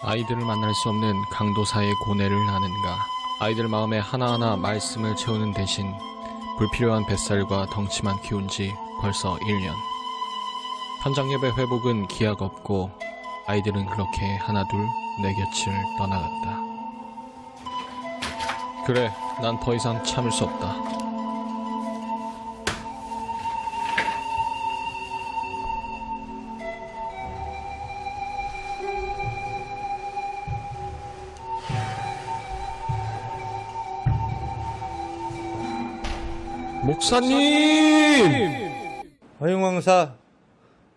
아이들을 만날 수 없는 강도사의 고뇌를 아는가. 아이들 마음에 하나하나 말씀을 채우는 대신 불필요한 뱃살과 덩치만 키운 지 벌써 1년. 현장 예배 회복은 기약 없고 아이들은 그렇게 하나둘 내 곁을 떠나갔다. 그래, 난 더 이상 참을 수 없다. 목사님! 허영왕사,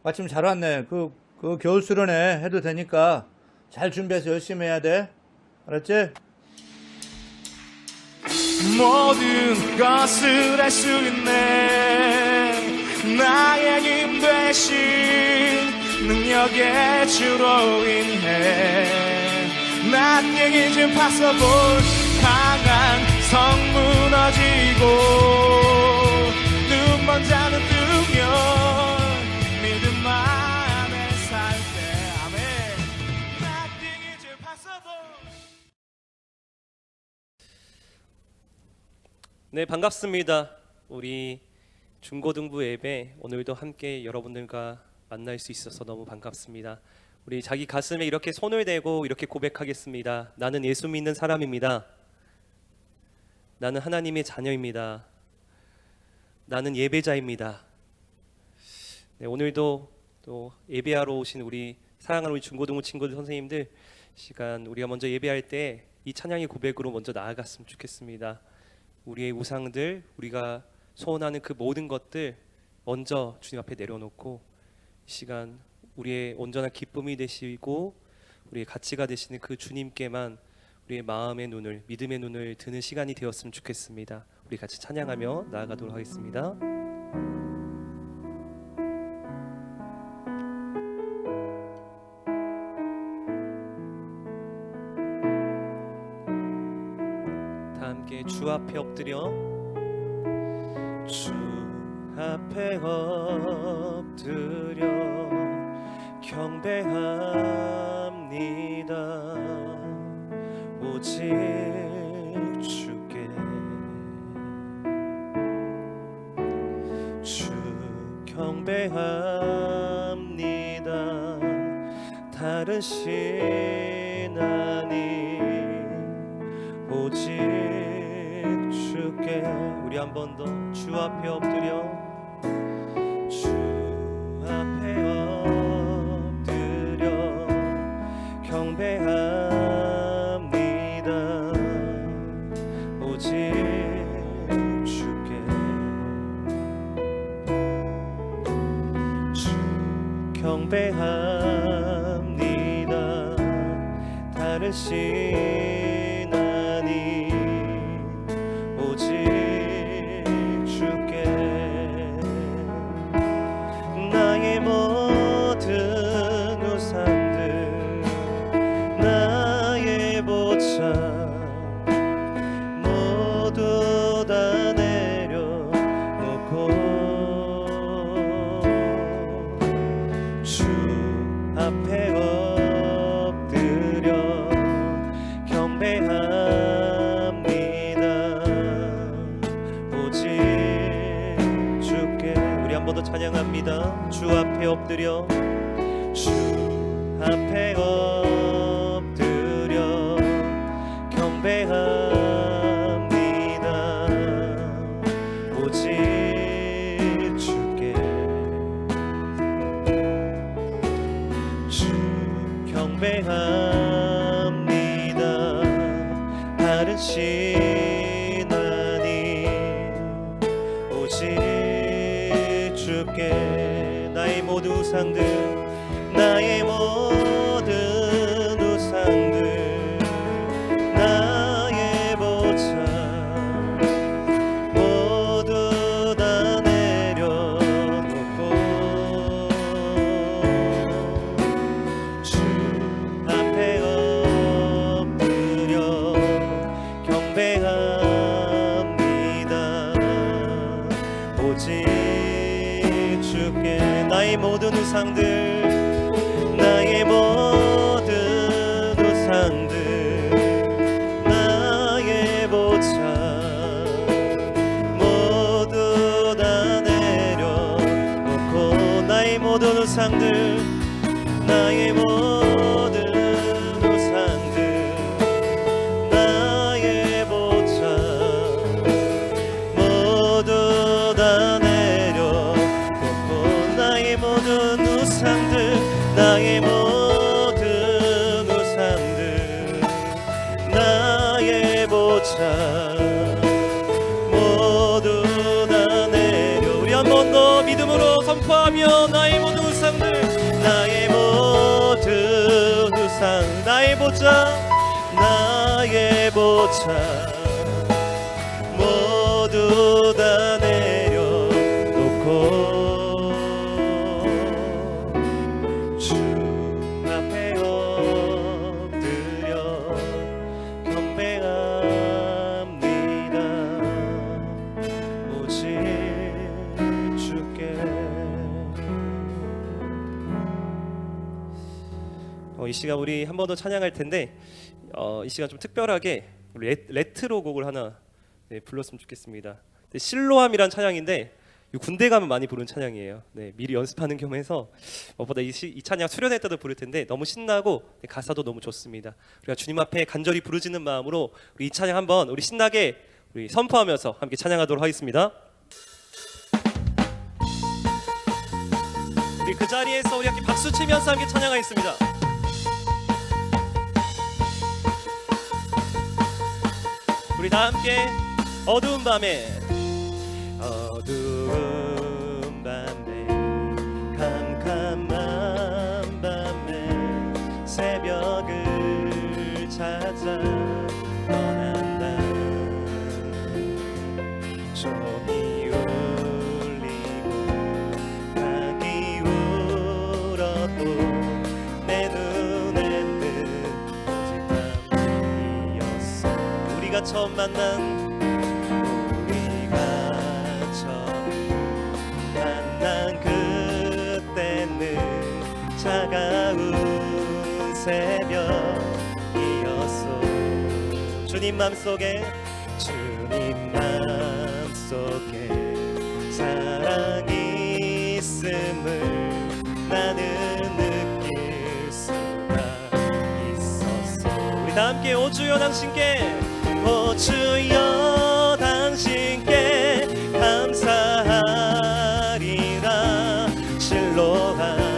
마침 잘 왔네. 그 겨울 수련회 해도 되니까 잘 준비해서 열심히 해야 돼. 알았지? 모든 것을 할 수 있네. 나의 힘 대신 능력의 주로 인해 Nothing is impossible. 강한 성 무너지고 눈먼 자는 뜨면 믿음 안에 살 때 아멘. Nothing is impossible. 네, 반갑습니다. 우리 중고등부 예배 오늘도 함께 여러분들과 만날 수 있어서 너무 반갑습니다. 우리 자기 가슴에 이렇게 손을 대고 이렇게 고백하겠습니다. 나는 예수 믿는 사람입니다. 나는 하나님의 자녀입니다. 나는 예배자입니다. 네, 오늘도 또 예배하러 오신 우리 사랑하는 우리 중고등부 친구들 선생님들 시간 우리가 먼저 예배할 때 이 찬양의 고백으로 먼저 나아갔으면 좋겠습니다. 우리의 우상들, 우리가 소원하는 그 모든 것들 먼저 주님 앞에 내려놓고 이 시간 우리의 온전한 기쁨이 되시고 우리의 가치가 되시는 그 주님께만 우리의 마음의 눈을, 믿음의 눈을 드는 시간이 되었으면 좋겠습니다. 우리 같이 찬양하며 나아가도록 하겠습니다. 다 함께 주 앞에 엎드려 주 앞에 엎드려 경배합니다. 오직 주께 주 경배합니다. 다른 신 아님 오직 주께. 우리 한 번 더 주 앞에 엎드려 주 앞에 엎드려 경배합니다. 오직 주께 주 경배합니다. 다른 신 아님 오직 주께. 나의 모든 우상들 나의 보상 모두 다 내려놓고 주 앞에 엎드려 경배합니다. 오직 엎드립니다. 주 앞에 엎드려 주 앞에 엎드려 경배합니다. 오직 주께 주 경배합니다. 다른 신 아님 오직 주께 나의 모든 우상들 나의 모든 우상들 나의 보상 모두 다 내려놓고 주 앞에 엎드려 경배합니다. 오직 주께 나의 모든 우상들 나의 모든 우상들 나의 보상 모두 다 내려놓고 나의 모든 우상들 나의 모든 우상들 나의 보상 모두 다 내려놓고 나의 모든 우상들 나의 모든 우상들 나의 보상 모두 다 내려 우리 한 번 더 믿음으로 선포하며 나의 모든 우상들 나의 모든 우상 나의 보상 나의 보상 모두 다 내려놓고 주 앞에 엎드려 경배합니다. 오직 주께 이 시간 우리 한 번 더 찬양할 텐데 이 시간 좀 특별하게 우리 레트로 곡을 하나 불렀으면 좋겠습니다. 실로암이란 찬양인데 군대 가면 많이 부르는 찬양이에요. 미리 연습하는 겸 해서 무엇보다 이 찬양 수련회 때도 부를 텐데 너무 신나고 가사도 너무 좋습니다. 우리가 주님 앞에 간절히 부르짖는 마음으로 우리 이 찬양 한번 우리 신나게 우리 선포하면서 함께 찬양하도록 하겠습니다. 우리 그 자리에서 우리 함께 박수 치면서 함께 찬양하겠습니다. 우리 다 함께 어두운 밤에 캄캄한 밤에 새벽을 찾아 떠난다. 종이 울리고 닭이 울어도 내 눈에는 오직 밤이었어. 우리가 처음 만난 그때는 차가운 새벽이었어. 주님 맘속에 사랑이 있음을 나는 느낄 수가 있었어. 우리 다 함께 오 주여 당신께 오 주여 당신께 감사하리라. 실로암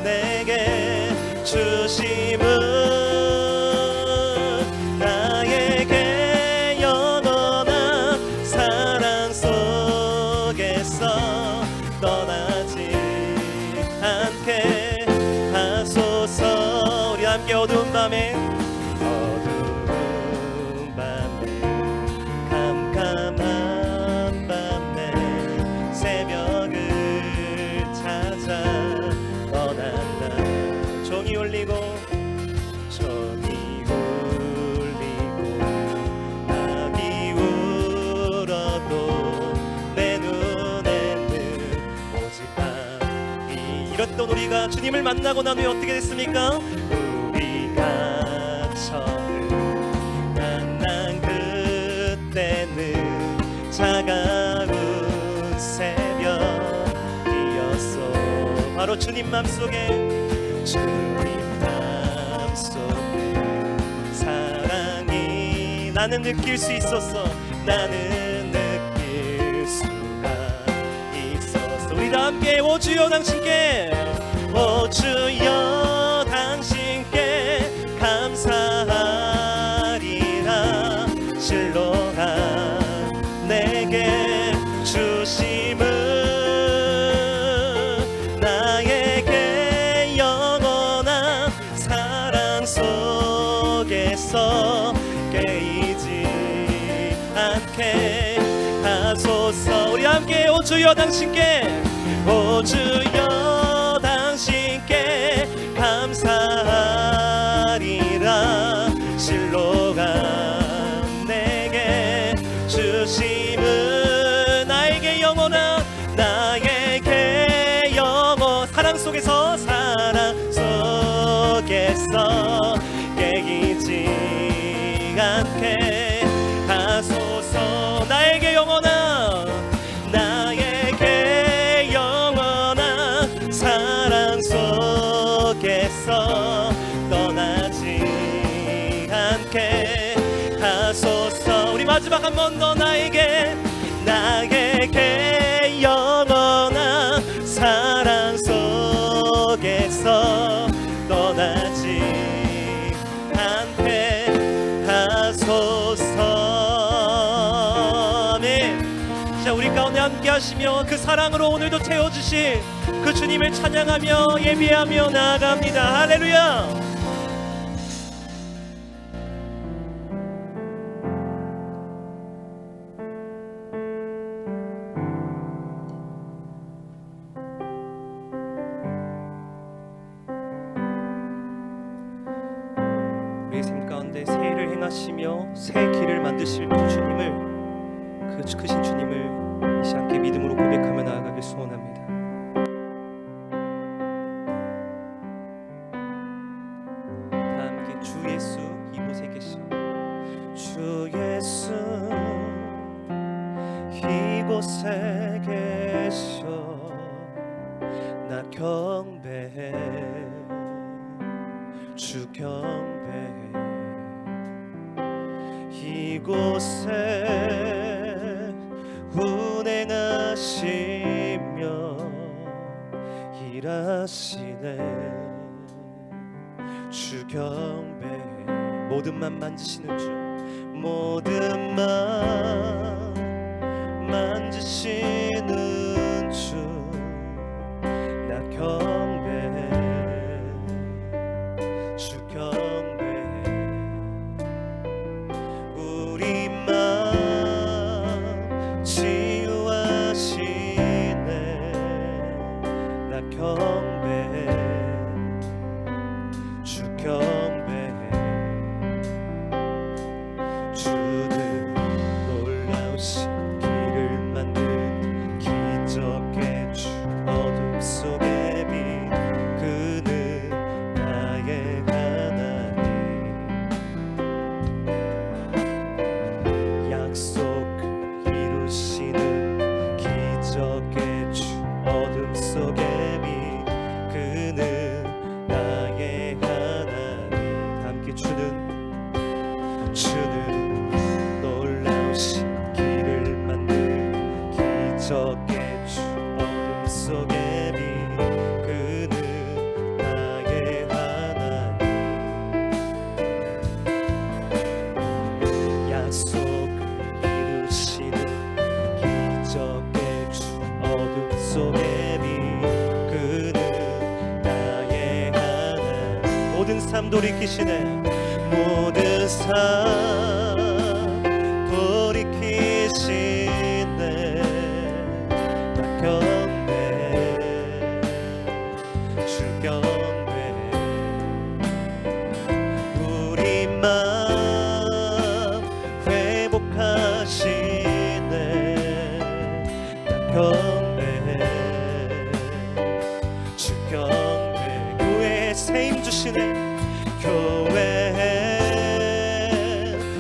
내게 주심은 나에게 영원한 사랑 속에서 떠나지 않게 하소서. 우리 함께 어두운 밤에 캄캄한 밤에 새벽을 찾아 떠난다. 종이 울리고 낙이 울어도 내 눈에는 오직 밤이. 이랬던 우리가 주님을 만나고 난 후에 어떻게 됐습니까? 우리가 처음 만난 그때는 차가운 새벽이었어. 바로 주님 맘속에 주님 맘속에 사랑이 나는 느낄 수 있었어. 나는 느낄 수가 있었어. 우리 다 함께 오 주여 당신께 오 주여 당신께 감사하리라. 실로가 내게 주심은 나에게 영원한 사랑 속에서 깨이지 않게 하소서. 우리 함께 오 주여 당신께 오 주여 당신께 감사하리라. 실로가 내게 주심은 나에게 영원한 사랑 속에서 깨이지 않게 하소서. 나에게 영원한 사랑 속에서 떠나지 않게 하소서. 우리 마지막 한 번 더 나에게 영원한 사랑 속에서 떠나지 않게 하소서. 아멘. 자, 우리 가운데 함께 하시며 그 사랑으로 오늘도 채워주신 그 주님을 찬양하며 예배하며 나아갑니다. 할렐루야. 우리의 삶 가운데 새 일을 행하시며 새 길을 만드실 그 주님을, 그 크신 주님을 이 시간 함께 믿음으로 고백하며 나아가길 소원합니다. 다 함께 주 예수 이곳에 계셔. 주 예수 이곳에 계셔. 나 경배해 주 경배해. 이곳에 운행하시며 일하시네. 주 경배해. 모든 맘 만지시는 주, 모든 맘 만지시는 주, 나 경배해 주 경배해. 우리 맘 치유하시네. 나 경배해 주 경배해. 주는 놀라우신 길을 만든 기적의 주, 어둠 속의 빛, 그는 나의 하나님. 약속 이루시는 기적의 주, 어둠 속의 빛, 그는 나의 하나님. 함께 주는 놀라우신 길을 만든 기적의 주, 어둠 속의 빛, 그는 나의 하나님. 약속을 이루시는 기적의 주, 어둠 속의 빛, 그는 나의 하나님. 모든 삶 돌이키시네. 모든 삶 돌이키시네. 나 경배해 주 경배해. 우리 맘 회복하시네. 나 경배해 주 경배해. 교회에 새 힘 주시네. 교회에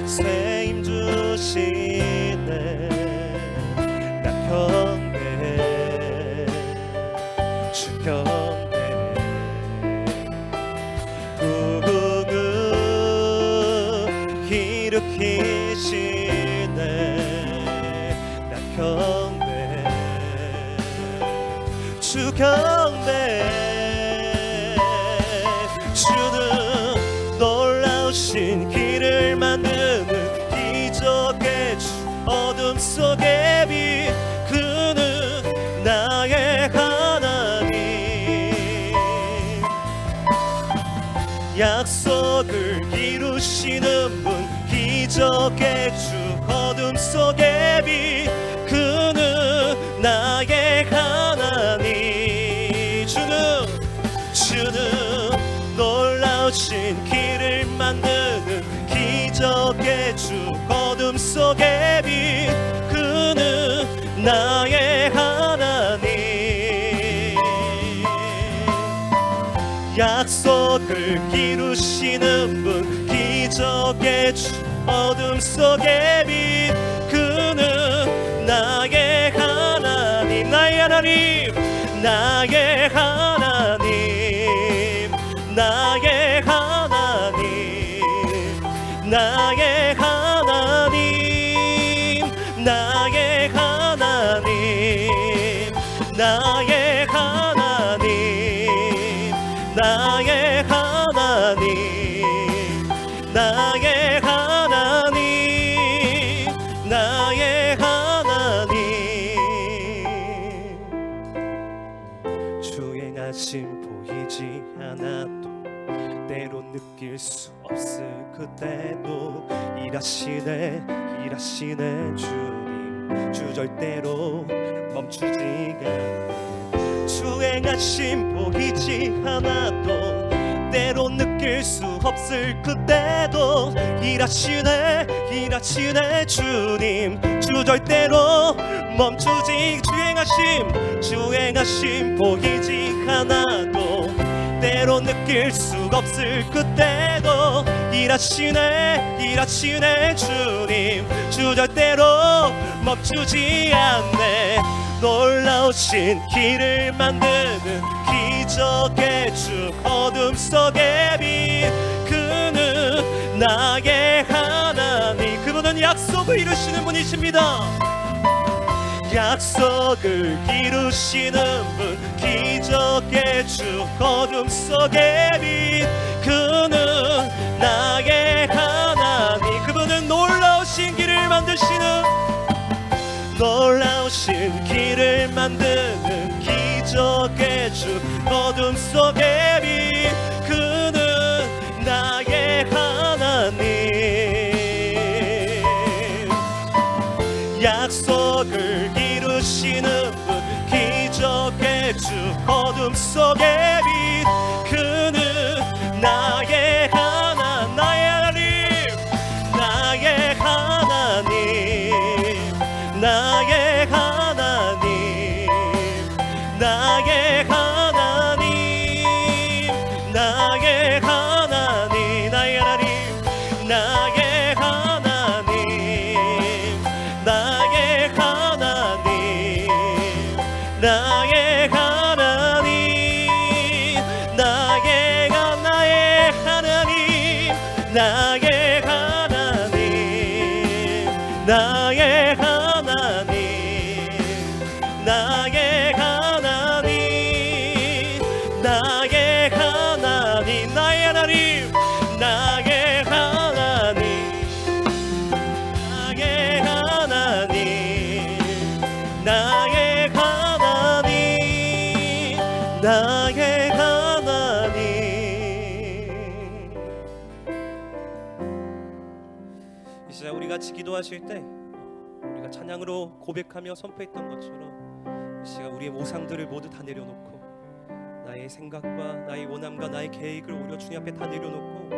새 힘 주시네. 나 경배해 주 경배해. 일으키시네. 나 경배 주 경배 주는 놀라우신 길을 만드는 기적의 주 어둠 속의 빛 그는 나의 하나님 약속을 이루시는 분 기적의 주 어둠 속의 빛 그는 나의 하나님 주는 놀라우신 길을 만드는 기적의 주 어둠 속의 빛 그는 나의 하나님 약속을 이루시는 분 기적의 주 어둠 속의 빛 그는 나의 하나님 나의 하나님 나의 하나님 나의 하나님 나의 하나님 나의 하나님 나의 하나님 나의 하나님 나의 하나님 나의 하나님 주행하심 보이지 않아도 때로 느낄 수 없을 그때도 일하시네 주님 주 절대로 멈추지가 주행하심 보이지 않아도 때로 느낄 수 없을 그때도 일하시네 주님 주 절대로 멈추지 주행하심 보이지 않아도 때로 느낄 수 없을 그때도 일하시네 주님 주 절대로 멈추지 않네 놀라우신 길을 만드는 기적의 주 어둠 속의 빛 그는 나의 하나님 그분은 약속을 이루시는 분이십니다 약속을 이루시는 분 기적의 주 어둠 속의 빛 그는 나의 하나님 그분은 놀라우신 길을 만드시는 놀라우신 길을 만드는 기적의 주 어둠 속의 빛 그는 나의 하나님 약속을 이루시는 분 기적의 주 어둠 속의 빛 그는 나의 하나님 나의 하나님 나의 하나님 나의 하나님 나의 하나님 나의 하나님 나의 하나님 나의 하나님 나의 하나님 나의 하나님 나의 하나님 나의 하나님 나의 하나님 나의 하나님 나의 하나님 나의 하나님 나의 하나님 나의 하나님 나의 하나님 이 시간 우리 같이 기도하실 때 우리가 찬양으로 고백하며 선포했던 것처럼 이 시간 우리의 모상들을 모두 다 내려놓고 나의 생각과 나의 원함과 나의 계획을 오히려 주님 앞에 다 내려놓고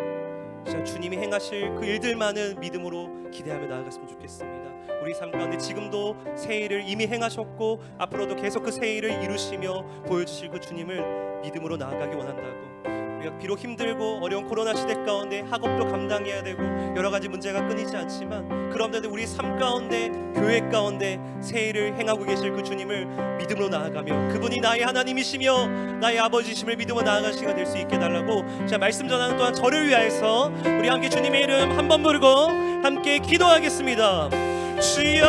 이 시간 주님이 행하실 그 일들만은 믿음으로 기대하며 나아갔으면 좋겠습니다. 우리 삶 가운데 지금도 새 일을 이미 행하셨고 앞으로도 계속 그 새 일을 이루시며 보여주실 그 주님을 믿음으로 나아가기 원한다고 우리가 비록 힘들고 어려운 코로나 시대 가운데 학업도 감당해야 되고 여러 가지 문제가 끊이지 않지만, 그런데도 우리 삶 가운데, 교회 가운데 새 일을 행하고 계실 그 주님을 믿음으로 나아가며, 그분이 나의 하나님이시며 나의 아버지심을 믿음으로 나아갈 시간 될 수 있게 달라고, 제가 말씀 전하는 동안 저를 위하여서 우리 함께 주님의 이름 한 번 부르고 함께 기도하겠습니다. 주여,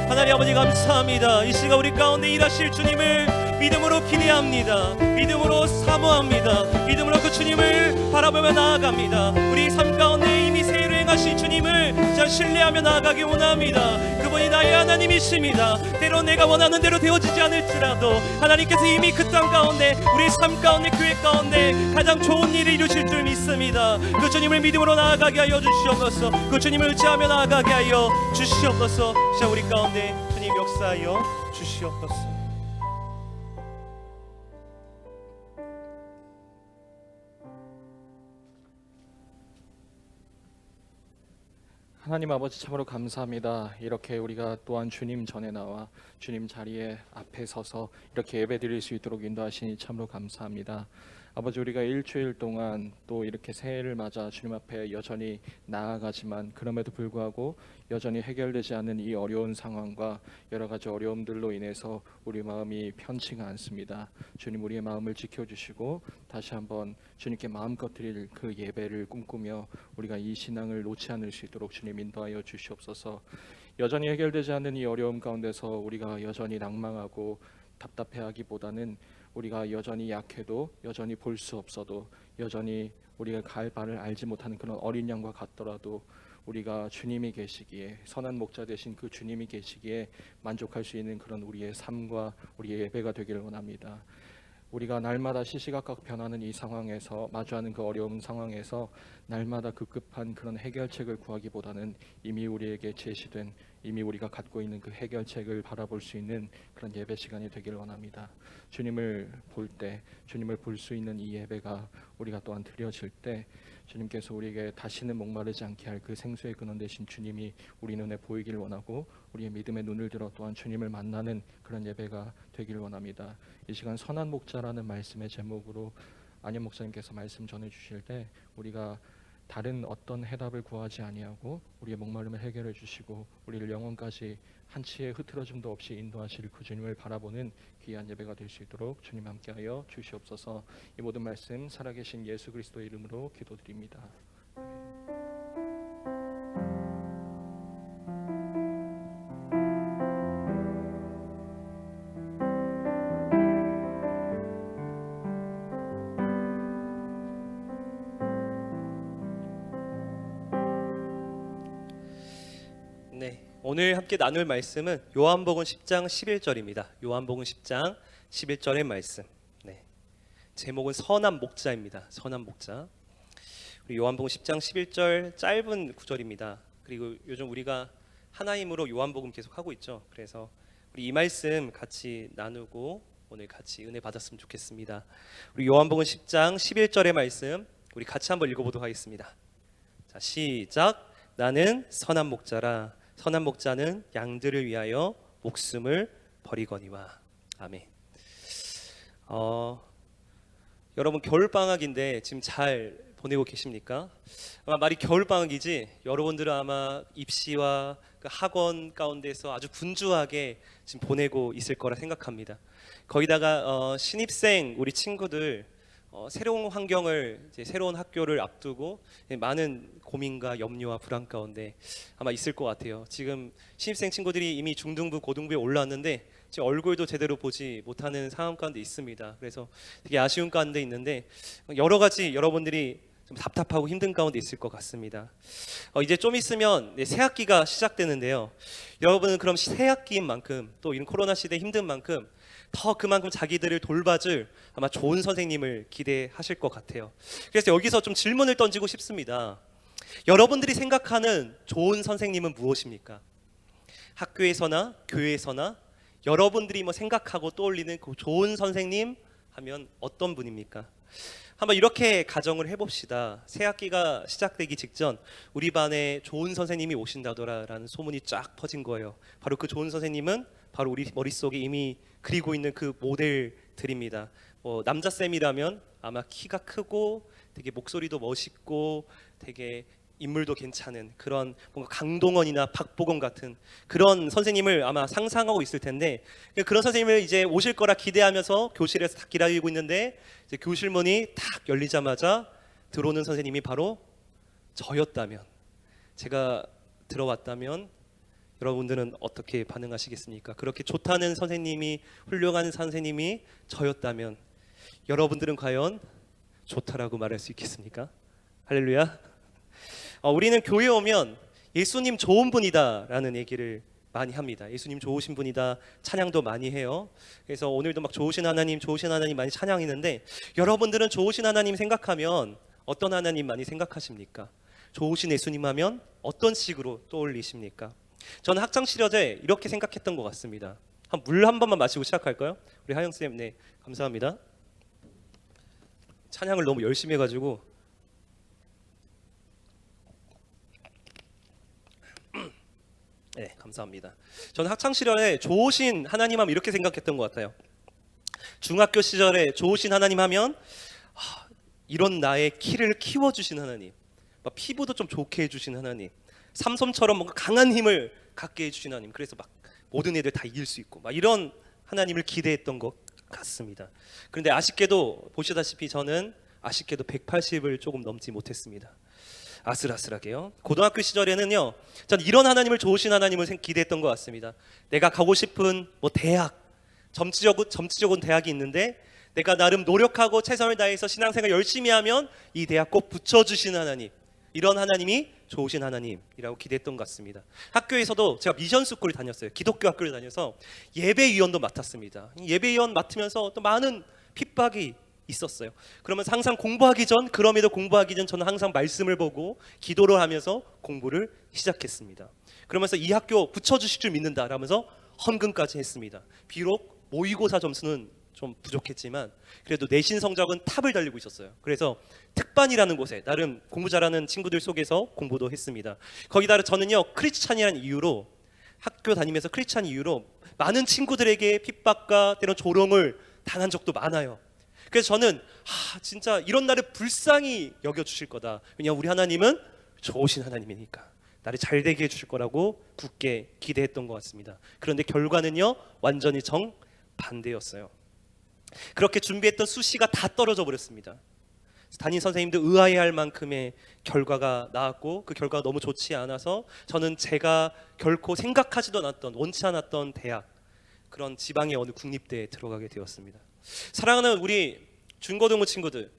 하나님 아버지 감사합니다. 이 시간 우리 가운데 일하실 주님을 믿음으로 기대합니다. 믿음으로 사모합니다. 믿음으로 그 주님을 바라보며 나아갑니다. 우리 삶 가운데 이미 새 일을 행하신 주님을 자 신뢰하며 나아가기 원합니다. 그분이 나의 하나님이십니다. 때로 내가 원하는 대로 되어지지 않을지라도 하나님께서 이미 그 땅 가운데, 우리 삶 가운데, 교회 가운데 가장 좋은 일을 이루실 줄 믿습니다. 그 주님을 믿음으로 나아가게 하여 주시옵소서. 그 주님을 의지하며 나아가게 하여 주시옵소서. 자 우리 가운데 주님 역사하여 주시옵소서. 하나님 아버지 참으로 감사합니다. 이렇게 우리가 또한 주님 전에 나와 주님 자리에 앞에 서서 이렇게 예배 드릴 수 있도록 인도하시니 참으로 감사합니다. 아버지, 우리가 일주일 동안 또 이렇게 새해를 맞아 주님 앞에 여전히 나아가지만 그럼에도 불구하고 여전히 해결되지 않는 이 어려운 상황과 여러 가지 어려움들로 인해서 우리 마음이 편치가 않습니다. 주님, 우리의 마음을 지켜주시고 다시 한번 주님께 마음껏 드릴 그 예배를 꿈꾸며 우리가 이 신앙을 놓지 않을 수 있도록 주님 인도하여 주시옵소서. 여전히 해결되지 않는 이 어려움 가운데서 우리가 여전히 낭망하고 답답해하기보다는 우리가 여전히 약해도, 여전히 볼 수 없어도, 여전히 우리가 갈 바를 알지 못하는 그런 어린 양과 같더라도 우리가 주님이 계시기에, 선한 목자 되신 그 주님이 계시기에 만족할 수 있는 그런 우리의 삶과 우리의 예배가 되기를 원합니다. 우리가 날마다 시시각각 변하는 이 상황에서, 마주하는 그 어려운 상황에서 날마다 급급한 그런 해결책을 구하기보다는 이미 우리에게 제시된, 이미 우리가 갖고 있는 그 해결책을 바라볼 수 있는 그런 예배 시간이 되기를 원합니다. 주님을 볼 때, 주님을 볼 수 있는 이 예배가 우리가 또한 드려질 때 주님께서 우리에게 다시는 목마르지 않게 할 그 생수의 근원 되신 주님이 우리 눈에 보이기를 원하고, 우리의 믿음의 눈을 들어 또한 주님을 만나는 그런 예배가 되기를 원합니다. 이 시간 선한 목자라는 말씀의 제목으로 안현 목사님께서 말씀 전해 주실 때 우리가 다른 어떤 해답을 구하지 아니하고 우리의 목마름을 해결해 주시고 우리를 영원까지 한치의 흐트러짐도 없이 인도하실 그 주님을 바라보는 귀한 예배가 될 수 있도록 주님 함께하여 주시옵소서. 이 모든 말씀 살아계신 예수 그리스도의 이름으로 기도드립니다. 네, 오늘 함께 나눌 말씀은 요한복음 10장 11절입니다. 요한복음 10장 11절의 말씀. 네, 제목은 선한 목자입니다. 선한 목자. 우리 요한복음 10장 11절 짧은 구절입니다. 그리고 요즘 우리가 하나님으로 요한복음 계속 하고 있죠. 그래서 우리 이 말씀 같이 나누고 오늘 같이 은혜 받았으면 좋겠습니다. 우리 요한복음 10장 11절의 말씀 우리 같이 한번 읽어보도록 하겠습니다. 자, 시작. 나는 선한 목자라. 선한 목자는 양들을 위하여 목숨을 버리거니와. 아멘. 여러분 겨울방학인데 지금 잘 보내고 계십니까? 아마 말이 겨울방학이지 여러분들은 아마 입시와 그 학원 가운데서 아주 분주하게 지금 보내고 있을 거라 생각합니다. 거기다가 신입생 우리 친구들 새로운 환경을, 이제 새로운 학교를 앞두고 많은 고민과 염려와 불안 가운데 아마 있을 것 같아요. 지금 신입생 친구들이 이미 중등부, 고등부에 올라왔는데 지금 얼굴도 제대로 보지 못하는 상황 가운데 있습니다. 그래서 되게 아쉬운 가운데 있는데 여러 가지 여러분들이 좀 답답하고 힘든 가운데 있을 것 같습니다. 이제 좀 있으면 새 학기가 시작되는데요. 여러분은 그럼 새 학기인 만큼 또 이런 코로나 시대 힘든 만큼 더 그만큼 자기들을 돌봐줄 아마 좋은 선생님을 기대하실 것 같아요. 그래서 여기서 좀 질문을 던지고 싶습니다. 여러분들이 생각하는 좋은 선생님은 무엇입니까? 학교에서나 교회에서나 여러분들이 생각하고 떠올리는 그 좋은 선생님 하면 어떤 분입니까? 한번 이렇게 가정을 해봅시다. 새 학기가 시작되기 직전 우리 반에 좋은 선생님이 오신다더라라는 소문이 쫙 퍼진 거예요. 바로 그 좋은 선생님은 바로 우리 머릿속에 이미 그리고 있는 그 모델들입니다. 남자 쌤이라면 아마 키가 크고 되게 목소리도 멋있고 되게 인물도 괜찮은 그런 뭔가 강동원이나 박보검 같은 그런 선생님을 아마 상상하고 있을 텐데, 그런 선생님을 이제 오실 거라 기대하면서 교실에서 딱 기다리고 있는데 이제 교실 문이 탁 열리자마자 들어오는 선생님이 바로 저였다면, 제가 들어왔다면 여러분들은 어떻게 반응하시겠습니까? 그렇게 좋다는 선생님이, 훌륭한 선생님이 저였다면 여러분들은 과연 좋다라고 말할 수 있겠습니까? 할렐루야. 우리는 교회에 오면 예수님 좋은 분이다라는 얘기를 많이 합니다. 예수님 좋으신 분이다, 찬양도 많이 해요. 그래서 오늘도 막 좋으신 하나님 많이 찬양했는데, 여러분들은 좋으신 하나님 생각하면 어떤 하나님 많이 생각하십니까? 좋으신 예수님 하면 어떤 식으로 떠올리십니까? 저는 학창 시절에 이렇게 생각했던 것 같습니다. 물 한 번만 마시고 시작할까요? 우리 하영 쌤, 네, 감사합니다. 찬양을 너무 열심히 해가지고. 네, 감사합니다. 저는 학창 시절에 좋으신 하나님 하면 이렇게 생각했던 것 같아요. 중학교 시절에 좋으신 하나님 하면 이런 나의 키를 키워주신 하나님, 막 피부도 좀 좋게 해주신 하나님, 삼손처럼 뭔가 강한 힘을 갖게 해주신 하나님, 그래서 막 모든 애들 다 이길 수 있고 막 이런 하나님을 기대했던 것 같습니다. 그런데 아쉽게도 보시다시피 저는 아쉽게도 180을 조금 넘지 못했습니다. 아슬아슬하게요. 고등학교 시절에는요, 전 이런 하나님을, 좋으신 하나님을 기대했던 것 같습니다. 내가 가고 싶은 대학, 점치적인 대학이 있는데 내가 나름 노력하고 최선을 다해서 신앙생활 열심히 하면 이 대학 꼭 붙여주시는 하나님, 이런 하나님이 좋으신 하나님이라고 기대했던 것 같습니다. 학교에서도 제가 미션 스쿨을 다녔어요. 기독교 학교를 다녀서 예배위원도 맡았습니다. 예배위원 맡으면서 또 많은 핍박이 있었어요. 그러면서 항상 공부하기 전 저는 항상 말씀을 보고 기도를 하면서 공부를 시작했습니다. 그러면서 이 학교 붙여주실 줄 믿는다 라면서 헌금까지 했습니다. 비록 모의고사 점수는 좀 부족했지만 그래도 내신 성적은 탑을 달리고 있었어요. 그래서 특반이라는 곳에 나름 공부 잘하는 친구들 속에서 공부도 했습니다. 거기다 저는요, 크리스찬이라는 이유로, 학교 다니면서 크리스찬 이유로 많은 친구들에게 핍박과 때론 조롱을 당한 적도 많아요. 그래서 저는 진짜 이런 나를 불쌍히 여겨주실 거다. 왜냐하면 우리 하나님은 좋으신 하나님이니까 나를 잘 되게 해주실 거라고 굳게 기대했던 것 같습니다. 그런데 결과는요, 완전히 정반대였어요. 그렇게 준비했던 수시가 다 떨어져 버렸습니다. 담임 선생님도 의아해할 만큼의 결과가 나왔고, 그 결과가 너무 좋지 않아서 저는 제가 결코 생각하지도 않았던, 원치 않았던 대학, 그런 지방의 어느 국립대에 들어가게 되었습니다. 사랑하는 우리 중고등부 친구들,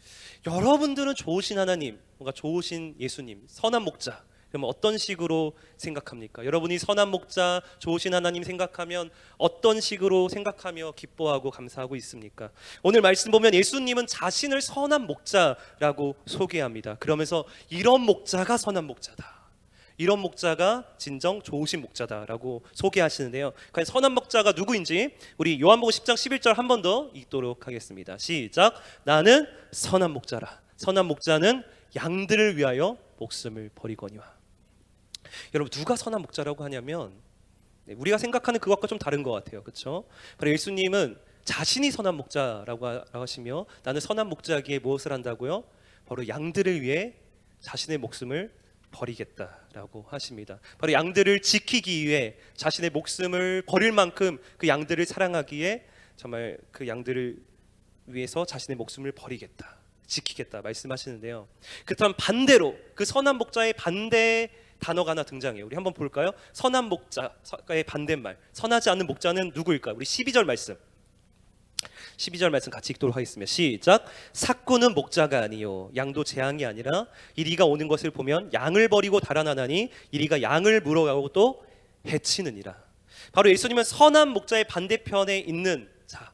여러분들은 좋으신 하나님, 뭔가 좋으신 예수님, 선한 목자, 그러면 어떤 식으로 생각합니까? 여러분이 선한 목자, 좋으신 하나님 생각하면 어떤 식으로 생각하며 기뻐하고 감사하고 있습니까? 오늘 말씀 보면 예수님은 자신을 선한 목자라고 소개합니다. 그러면서 이런 목자가 선한 목자다, 이런 목자가 진정 좋으신 목자다라고 소개하시는데요. 과연 선한 목자가 누구인지 우리 요한복음 10장 11절 한 번 더 읽도록 하겠습니다. 시작. 나는 선한 목자라. 선한 목자는 양들을 위하여 목숨을 버리거니와. 여러분, 누가 선한 목자라고 하냐면 우리가 생각하는 그것과 좀 다른 것 같아요. 그렇죠? 바로 예수님은 자신이 선한 목자라고 하시며, 나는 선한 목자에게 무엇을 한다고요? 바로 양들을 위해 자신의 목숨을 버리겠다라고 하십니다. 바로 양들을 지키기 위해 자신의 목숨을 버릴 만큼 그 양들을 사랑하기에 정말 그 양들을 위해서 자신의 목숨을 버리겠다, 지키겠다 말씀하시는데요. 그렇다면 반대로 그 선한 목자의 반대 단어가 하나 등장해요. 우리 한번 볼까요? 선한 목자의 반대말, 선하지 않는 목자는 누구일까요? 우리 12절 말씀, 12절 말씀 같이 읽도록 하겠습니다. 시작. 삭구는 목자가 아니요 양도 재앙이 아니라 이리가 오는 것을 보면 양을 버리고 달아나나니 이리가 양을 물어가고 또 해치느니라. 바로 예수님은 선한 목자의 반대편에 있는 자,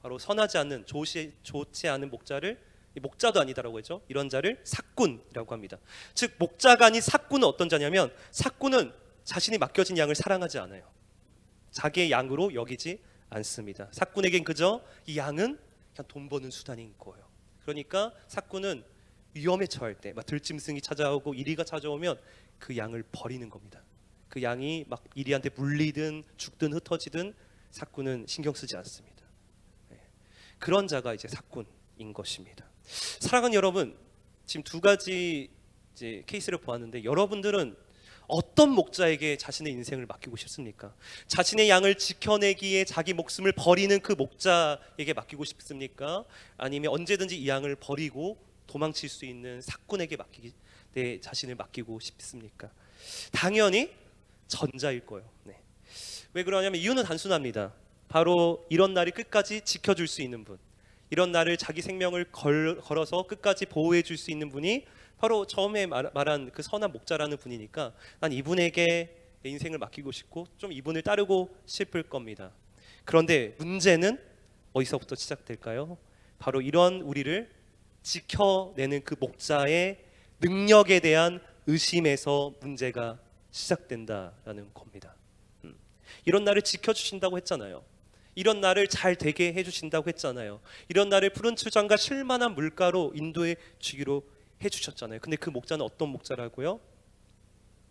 바로 선하지 않는, 좋지 않은 목자를, 목자도 아니다라고 했죠. 이런 자를 삭군이라고 합니다. 즉 목자가 아닌 삭군은 어떤 자냐면, 삭군은 자신이 맡겨진 양을 사랑하지 않아요. 자기의 양으로 여기지 않습니다. 삭군에겐 그저 이 양은 그냥 돈 버는 수단인 거예요. 그러니까 삭군은 위험에 처할 때, 막 들짐승이 찾아오고 이리가 찾아오면 그 양을 버리는 겁니다. 그 양이 막 이리한테 물리든 죽든 흩어지든 삭군은 신경 쓰지 않습니다. 그런 자가 이제 사꾼인 것입니다. 사랑하는 여러분, 지금 두 가지 이제 케이스를 보았는데 여러분들은 어떤 목자에게 자신의 인생을 맡기고 싶습니까? 자신의 양을 지켜내기에 자기 목숨을 버리는 그 목자에게 맡기고 싶습니까? 아니면 언제든지 이 양을 버리고 도망칠 수 있는 사꾼에게 내 자신을 맡기고 싶습니까? 당연히 전자일 거예요. 네. 왜 그러냐면 이유는 단순합니다. 바로 이런 나를 끝까지 지켜줄 수 있는 분, 이런 나를 자기 생명을 걸어서 끝까지 보호해 줄 수 있는 분이 바로 처음에 말한 그 선한 목자라는 분이니까 난 이분에게 내 인생을 맡기고 싶고 좀 이분을 따르고 싶을 겁니다. 그런데 문제는 어디서부터 시작될까요? 바로 이런 우리를 지켜내는 그 목자의 능력에 대한 의심에서 문제가 시작된다라는 겁니다. 이런 나를 지켜주신다고 했잖아요. 이런 나를 잘 되게 해주신다고 했잖아요. 이런 나를 푸른 추장과 쉴만한 물가로 인도해 주기로 해주셨잖아요. 근데 그 목자는 어떤 목자라고요?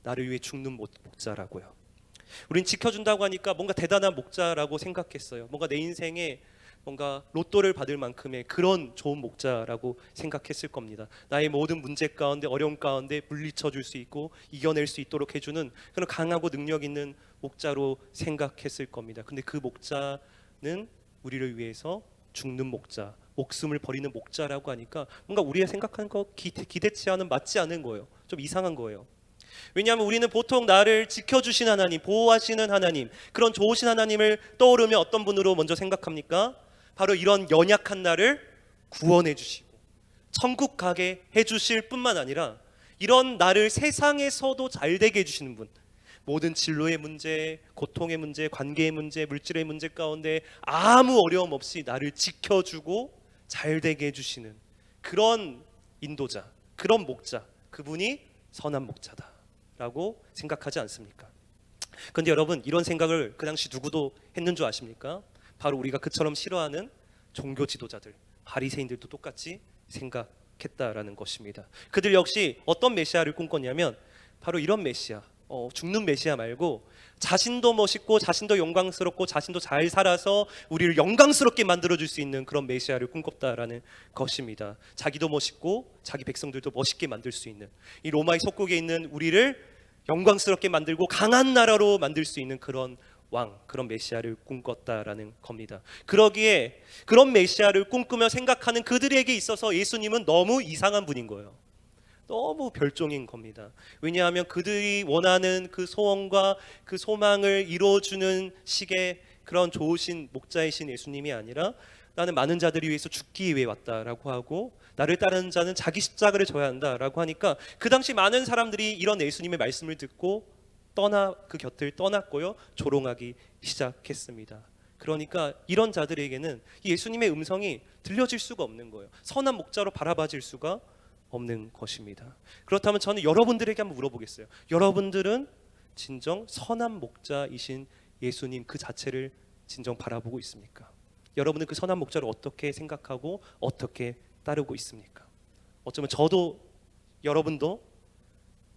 나를 위해 죽는 목자라고요. 우린 지켜준다고 하니까 뭔가 대단한 목자라고 생각했어요. 뭔가 내 인생에 뭔가 로또를 받을 만큼의 그런 좋은 목자라고 생각했을 겁니다. 나의 모든 문제 가운데 어려움 가운데 물리쳐 줄 수 있고 이겨낼 수 있도록 해주는 그런 강하고 능력 있는 목자로 생각했을 겁니다. 근데 그 목자는 우리를 위해서 죽는 목자, 목숨을 버리는 목자라고 하니까 뭔가 우리가 생각하는 거 기대치 않은 맞지 않은 거예요. 좀 이상한 거예요. 왜냐하면 우리는 보통 나를 지켜주신 하나님, 보호하시는 하나님, 그런 좋으신 하나님을 떠오르면 어떤 분으로 먼저 생각합니까? 바로 이런 연약한 나를 구원해 주시고 천국 가게 해주실 뿐만 아니라 이런 나를 세상에서도 잘 되게 해주시는 분, 모든 진로의 문제, 고통의 문제, 관계의 문제, 물질의 문제 가운데 아무 어려움 없이 나를 지켜주고 잘 되게 해주시는 그런 인도자, 그런 목자, 그분이 선한 목자다라고 생각하지 않습니까? 그런데 여러분, 이런 생각을 그 당시 누구도 했는 줄 아십니까? 바로 우리가 그처럼 싫어하는 종교 지도자들, 바리새인들도 똑같이 생각했다라는 것입니다. 그들 역시 어떤 메시아를 꿈꿨냐면 바로 이런 메시아, 죽는 메시아 말고 자신도 멋있고 자신도 영광스럽고 자신도 잘 살아서 우리를 영광스럽게 만들어줄 수 있는 그런 메시아를 꿈꿨다라는 것입니다. 자기도 멋있고 자기 백성들도 멋있게 만들 수 있는, 이 로마의 속국에 있는 우리를 영광스럽게 만들고 강한 나라로 만들 수 있는 그런 왕, 그런 메시아를 꿈꿨다라는 겁니다. 그러기에 그런 메시아를 꿈꾸며 생각하는 그들에게 있어서 예수님은 너무 이상한 분인 거예요. 너무 별종인 겁니다. 왜냐하면 그들이 원하는 그 소원과 그 소망을 이루어주는 식의 그런 좋으신 목자이신 예수님이 아니라 나는 많은 자들이 위해서 죽기 위해 왔다라고 하고 나를 따르는 자는 자기 십자가를 져야 한다라고 하니까 그 당시 많은 사람들이 이런 예수님의 말씀을 듣고 그 곁을 떠났고요, 조롱하기 시작했습니다. 그러니까 이런 자들에게는 이 예수님의 음성이 들려질 수가 없는 거예요. 선한 목자로 바라봐질 수가 없는 것입니다. 그렇다면 저는 여러분들에게 한번 물어보겠어요. 여러분들은 진정 선한 목자이신 예수님 그 자체를 진정 바라보고 있습니까? 여러분은 그 선한 목자를 어떻게 생각하고 어떻게 따르고 있습니까? 어쩌면 저도 여러분도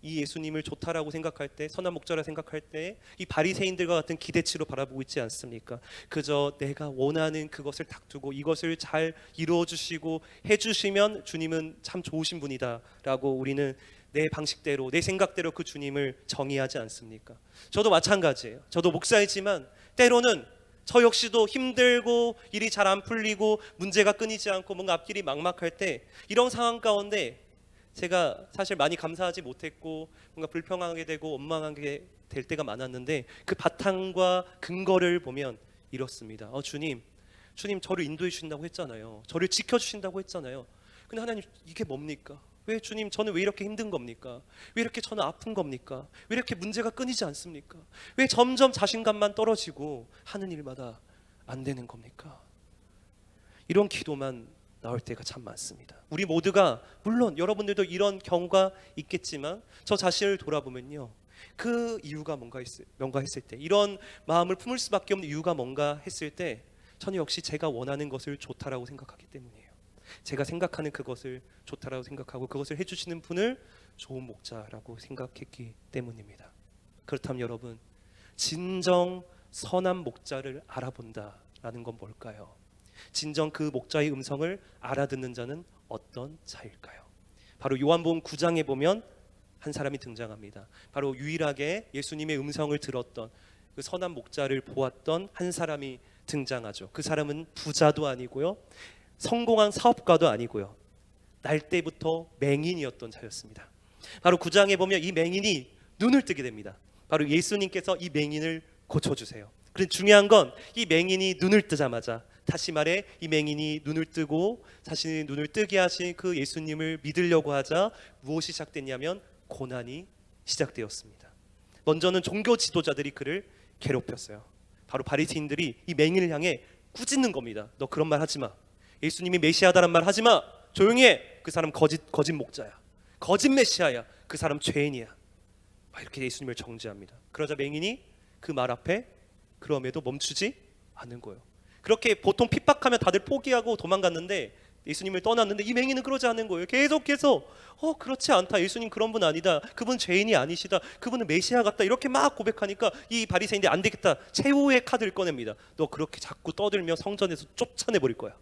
이 예수님을 좋다라고 생각할 때, 선한 목자라 생각할 때 이 바리새인들과 같은 기대치로 바라보고 있지 않습니까? 그저 내가 원하는 그것을 닥두고 이것을 잘 이루어 주시고 해주시면 주님은 참 좋으신 분이다 라고 우리는 내 방식대로 내 생각대로 그 주님을 정의하지 않습니까? 저도 마찬가지예요. 저도 목사이지만 때로는 저 역시도 힘들고 일이 잘 안 풀리고 문제가 끊이지 않고 뭔가 앞길이 막막할 때 이런 상황 가운데 제가 사실 많이 감사하지 못했고 뭔가 불평하게 되고 원망하게 될 때가 많았는데 그 바탕과 근거를 보면 이렇습니다. 주님 저를 인도해 주신다고 했잖아요. 저를 지켜주신다고 했잖아요. 근데 하나님 이게 뭡니까? 왜 주님 저는 왜 이렇게 힘든 겁니까? 왜 이렇게 저는 아픈 겁니까? 왜 이렇게 문제가 끊이지 않습니까? 왜 점점 자신감만 떨어지고 하는 일마다 안 되는 겁니까? 이런 기도만 나올 때가 참 많습니다. 우리 모두가 물론 여러분들도 이런 경우가 있겠지만 저 자신을 돌아보면요, 그 이유가 뭔가 했을 때, 이런 마음을 품을 수밖에 없는 이유가 뭔가 했을 때 저는 역시 제가 원하는 것을 좋다라고 생각하기 때문이에요. 제가 생각하는 그것을 좋다라고 생각하고 그것을 해주시는 분을 좋은 목자라고 생각했기 때문입니다. 그렇다면 여러분, 진정 선한 목자를 알아본다라는 건 뭘까요? 진정 그 목자의 음성을 알아듣는 자는 어떤 자일까요? 바로 요한복음 9장에 보면 한 사람이 등장합니다. 바로 유일하게 예수님의 음성을 들었던 그 선한 목자를 보았던 한 사람이 등장하죠. 그 사람은 부자도 아니고요, 성공한 사업가도 아니고요, 날 때부터 맹인이었던 자였습니다. 바로 9장에 보면 이 맹인이 눈을 뜨게 됩니다. 바로 예수님께서 이 맹인을 고쳐주세요. 그런데 중요한 건 이 맹인이 눈을 뜨자마자, 다시 말해 이 맹인이 눈을 뜨고 자신의 눈을 뜨게 하신 그 예수님을 믿으려고 하자 무엇이 시작됐냐면 고난이 시작되었습니다. 먼저는 종교 지도자들이 그를 괴롭혔어요. 바로 바리새인들이 이 맹인을 향해 꾸짖는 겁니다. 너 그런 말 하지 마. 예수님이 메시아다란 말 하지 마. 조용히 해. 그 사람 거짓 목자야. 거짓 메시아야. 그 사람 죄인이야. 막 이렇게 예수님을 정죄합니다. 그러자 맹인이 그 말 앞에 그럼에도 멈추지 않는 거예요. 그렇게 보통 핍박하면 다들 포기하고 도망갔는데, 예수님을 떠났는데 이 맹인은 그러지 않는 거예요. 계속해서 그렇지 않다. 예수님 그런 분 아니다. 그분 죄인이 아니시다. 그분은 메시아 같다. 이렇게 막 고백하니까 이 바리새인들이 안 되겠다. 최후의 카드를 꺼냅니다. 너 그렇게 자꾸 떠들면 성전에서 쫓아내버릴 거야.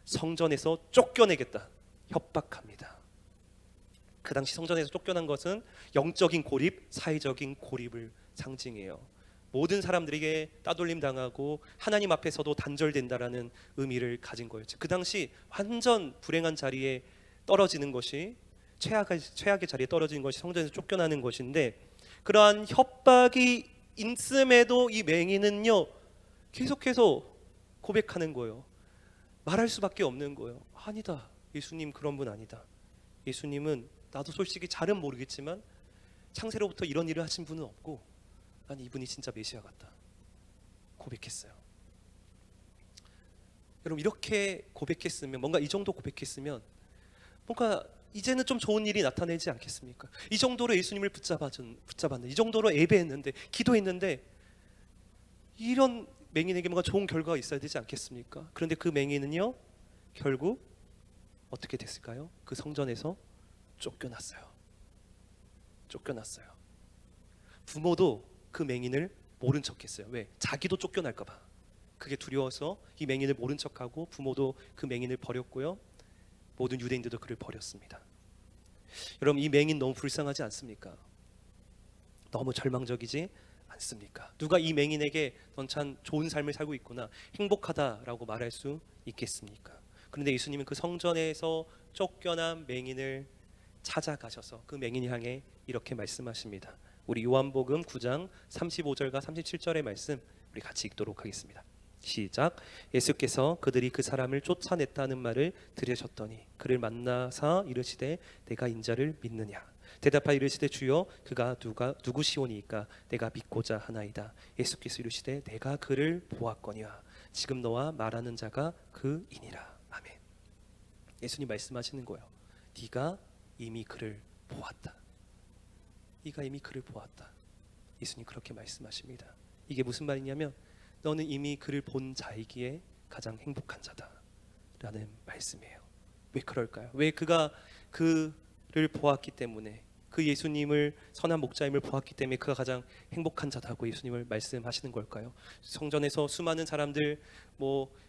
성전에서 쫓겨내겠다. 협박합니다. 그 당시 성전에서 쫓겨난 것은 영적인 고립, 사회적인 고립을 상징해요. 모든 사람들에게 따돌림 당하고 하나님 앞에서도 단절된다라는 의미를 가진 거였죠. 그 당시 완전 불행한 자리에 떨어지는 것이, 최악의 자리에 떨어지는 것이 성전에서 쫓겨나는 것인데, 그러한 협박이 있음에도 이 맹인은요 계속해서 고백하는 거예요. 말할 수밖에 없는 거예요. 아니다. 예수님 그런 분 아니다. 예수님은, 나도 솔직히 잘은 모르겠지만 창세로부터 이런 일을 하신 분은 없고 난 이분이 진짜 메시아 같다. 고백했어요. 여러분, 이렇게 고백했으면, 뭔가 이 정도 고백했으면 뭔가 이제는 좀 좋은 일이 나타내지 않겠습니까? 이 정도로 예수님을 붙잡았는데, 이 정도로 예배했는데, 기도했는데, 이런 맹인에게 뭔가 좋은 결과가 있어야 되지 않겠습니까? 그런데 그 맹인은요 결국 어떻게 됐을까요? 그 성전에서 쫓겨났어요. 부모도 그 맹인을 모른 척했어요. 왜? 자기도 쫓겨날까 봐. 그게 두려워서 이 맹인을 모른 척하고 부모도 그 맹인을 버렸고요, 모든 유대인들도 그를 버렸습니다. 여러분, 이 맹인 너무 불쌍하지 않습니까? 너무 절망적이지 않습니까? 누가 이 맹인에게 넌 참 좋은 삶을 살고 있구나, 행복하다라고 말할 수 있겠습니까? 그런데 예수님은 그 성전에서 쫓겨난 맹인을 찾아가셔서 그 맹인을 향해 이렇게 말씀하십니다. 우리 요한복음 9장 35절과 37절의 말씀 우리 같이 읽도록 하겠습니다. 시작. 예수께서 그들이 그 사람을 쫓아냈다는 말을 들으셨더니 그를 만나사 이르시되 내가 인자를 믿느냐. 대답하여 이르시되 주여 그가 누구시오니이까 내가 믿고자 하나이다. 예수께서 이르시되 내가 그를 보았거니와 지금 너와 말하는 자가 그이니라. 아멘. 예수님 말씀하시는 거예요. 네가 이미 그를 보았다. 네가 이미 그를 보았다. 예수님 그렇게 말씀하십니다. 이게 무슨 말이냐면 너는 이미 그를 본 자이기에 가장 행복한 자다라는 말씀이에요. 왜 그럴까요? 왜 그가 그를 보았기 때문에, 그 예수님을, 선한 목자임을 보았기 때문에 그가 가장 행복한 자다고 예수님을 말씀하시는 걸까요? 성전에서 수많은 사람들,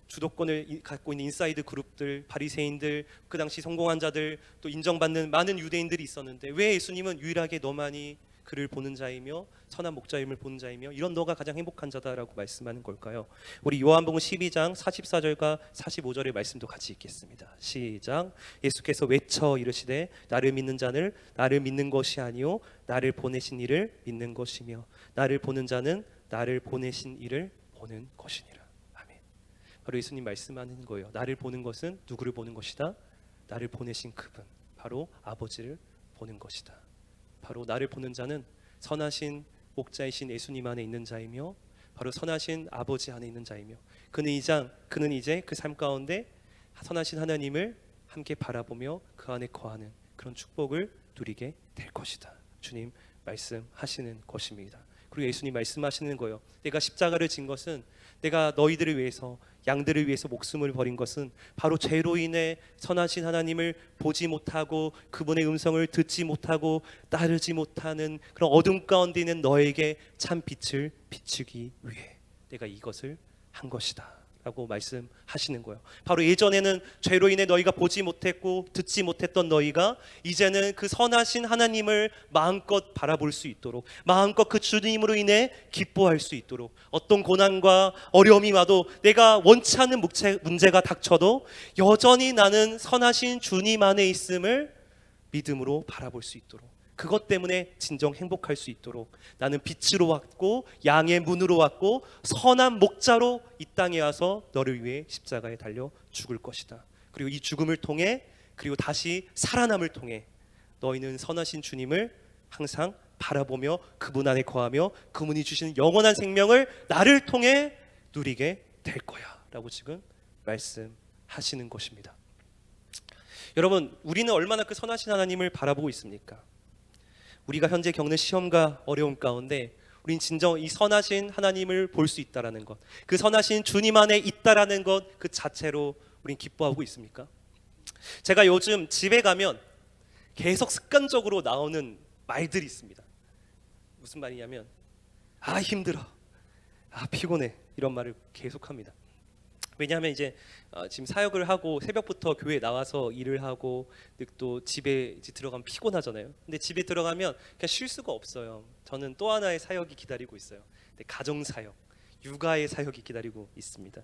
주도권을 갖고 있는 인사이드 그룹들, 바리새인들, 그 당시 성공한 자들, 또 인정받는 많은 유대인들이 있었는데 왜 예수님은 유일하게 너만이 그를 보는 자이며 선한 목자임을 보는 자이며 이런 너가 가장 행복한 자다라고 말씀하는 걸까요? 우리 요한복음 12장 44절과 45절의 말씀도 같이 읽겠습니다. 시작. 예수께서 외쳐 이르시되 나를 믿는 자는 나를 믿는 것이 아니요 나를 보내신 이를 믿는 것이며 나를 보는 자는 나를 보내신 이를 보는 것이니라. 아멘. 바로 예수님 말씀하는 거예요. 나를 보는 것은 누구를 보는 것이다? 나를 보내신 그분, 바로 아버지를 보는 것이다. 바로 나를 보는 자는 선하신 목자이신 예수님 안에 있는 자이며 바로 선하신 아버지 안에 있는 자이며 그는 이제 그 삶 가운데 선하신 하나님을 함께 바라보며 그 안에 거하는 그런 축복을 누리게 될 것이다. 주님 말씀하시는 것입니다. 그리고 예수님 말씀하시는 거예요. 내가 십자가를 진 것은, 내가 너희들을 위해서, 양들을 위해서 목숨을 버린 것은 바로 죄로 인해 선하신 하나님을 보지 못하고 그분의 음성을 듣지 못하고 따르지 못하는 그런 어둠 가운데 있는 너에게 참 빛을 비추기 위해 내가 이것을 한 것이다 라고 말씀하시는 거예요. 바로 예전에는 죄로 인해 너희가 보지 못했고 듣지 못했던 너희가 이제는 그 선하신 하나님을 마음껏 바라볼 수 있도록, 마음껏 그 주님으로 인해 기뻐할 수 있도록, 어떤 고난과 어려움이 와도 내가 원치 않는 문제가 닥쳐도 여전히 나는 선하신 주님 안에 있음을 믿음으로 바라볼 수 있도록, 그것 때문에 진정 행복할 수 있도록, 나는 빛으로 왔고 양의 문으로 왔고 선한 목자로 이 땅에 와서 너를 위해 십자가에 달려 죽을 것이다. 그리고 이 죽음을 통해, 그리고 다시 살아남을 통해 너희는 선하신 주님을 항상 바라보며 그분 안에 거하며 그분이 주시는 영원한 생명을 나를 통해 누리게 될 거야 라고 지금 말씀하시는 것입니다. 여러분, 우리는 얼마나 그 선하신 하나님을 바라보고 있습니까? 우리가 현재 겪는 시험과 어려움 가운데 우린 진정 이 선하신 하나님을 볼 수 있다라는 것, 그 선하신 주님 안에 있다라는 것 그 자체로 우린 기뻐하고 있습니까? 제가 요즘 집에 가면 계속 습관적으로 나오는 말들이 있습니다. 무슨 말이냐면 아 힘들어, 아 피곤해, 이런 말을 계속합니다. 왜냐하면 이제 지금 사역을 하고 새벽부터 교회에 나와서 일을 하고 또 집에 이제 들어가면 피곤하잖아요. 근데 집에 들어가면 그냥 쉴 수가 없어요. 저는 또 하나의 사역이 기다리고 있어요. 가정 사역, 육아의 사역이 기다리고 있습니다.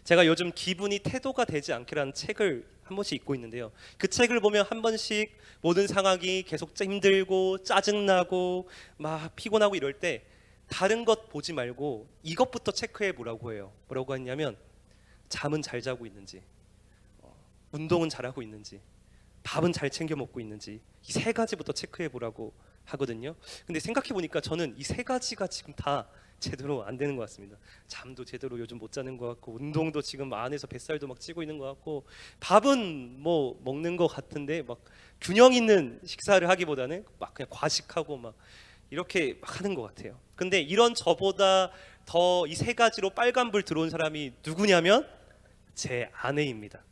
제가 요즘 기분이 태도가 되지 않게라는 책을 한 번씩 읽고 있는데요. 그 책을 보면 한 번씩 모든 상황이 계속 힘들고 짜증나고 막 피곤하고 이럴 때 다른 것 보지 말고 이것부터 체크해 보라고 해요. 뭐라고 했냐면 잠은 잘 자고 있는지, 운동은 잘하고 있는지, 밥은 잘 챙겨 먹고 있는지, 이 세 가지부터 체크해 보라고 하거든요. 근데 생각해 보니까 저는 이 세 가지가 지금 다 제대로 안 되는 것 같습니다. 잠도 제대로 요즘 못 자는 것 같고, 운동도 지금 안에서 뱃살도 막 찌고 있는 것 같고, 밥은 뭐 먹는 것 같은데 막 균형 있는 식사를 하기보다는 막 그냥 과식하고 막 이렇게 막 하는 것 같아요. 근데 이런 저보다 더 이 세 가지로 빨간불 들어온 사람이 누구냐면 제 아내입니다.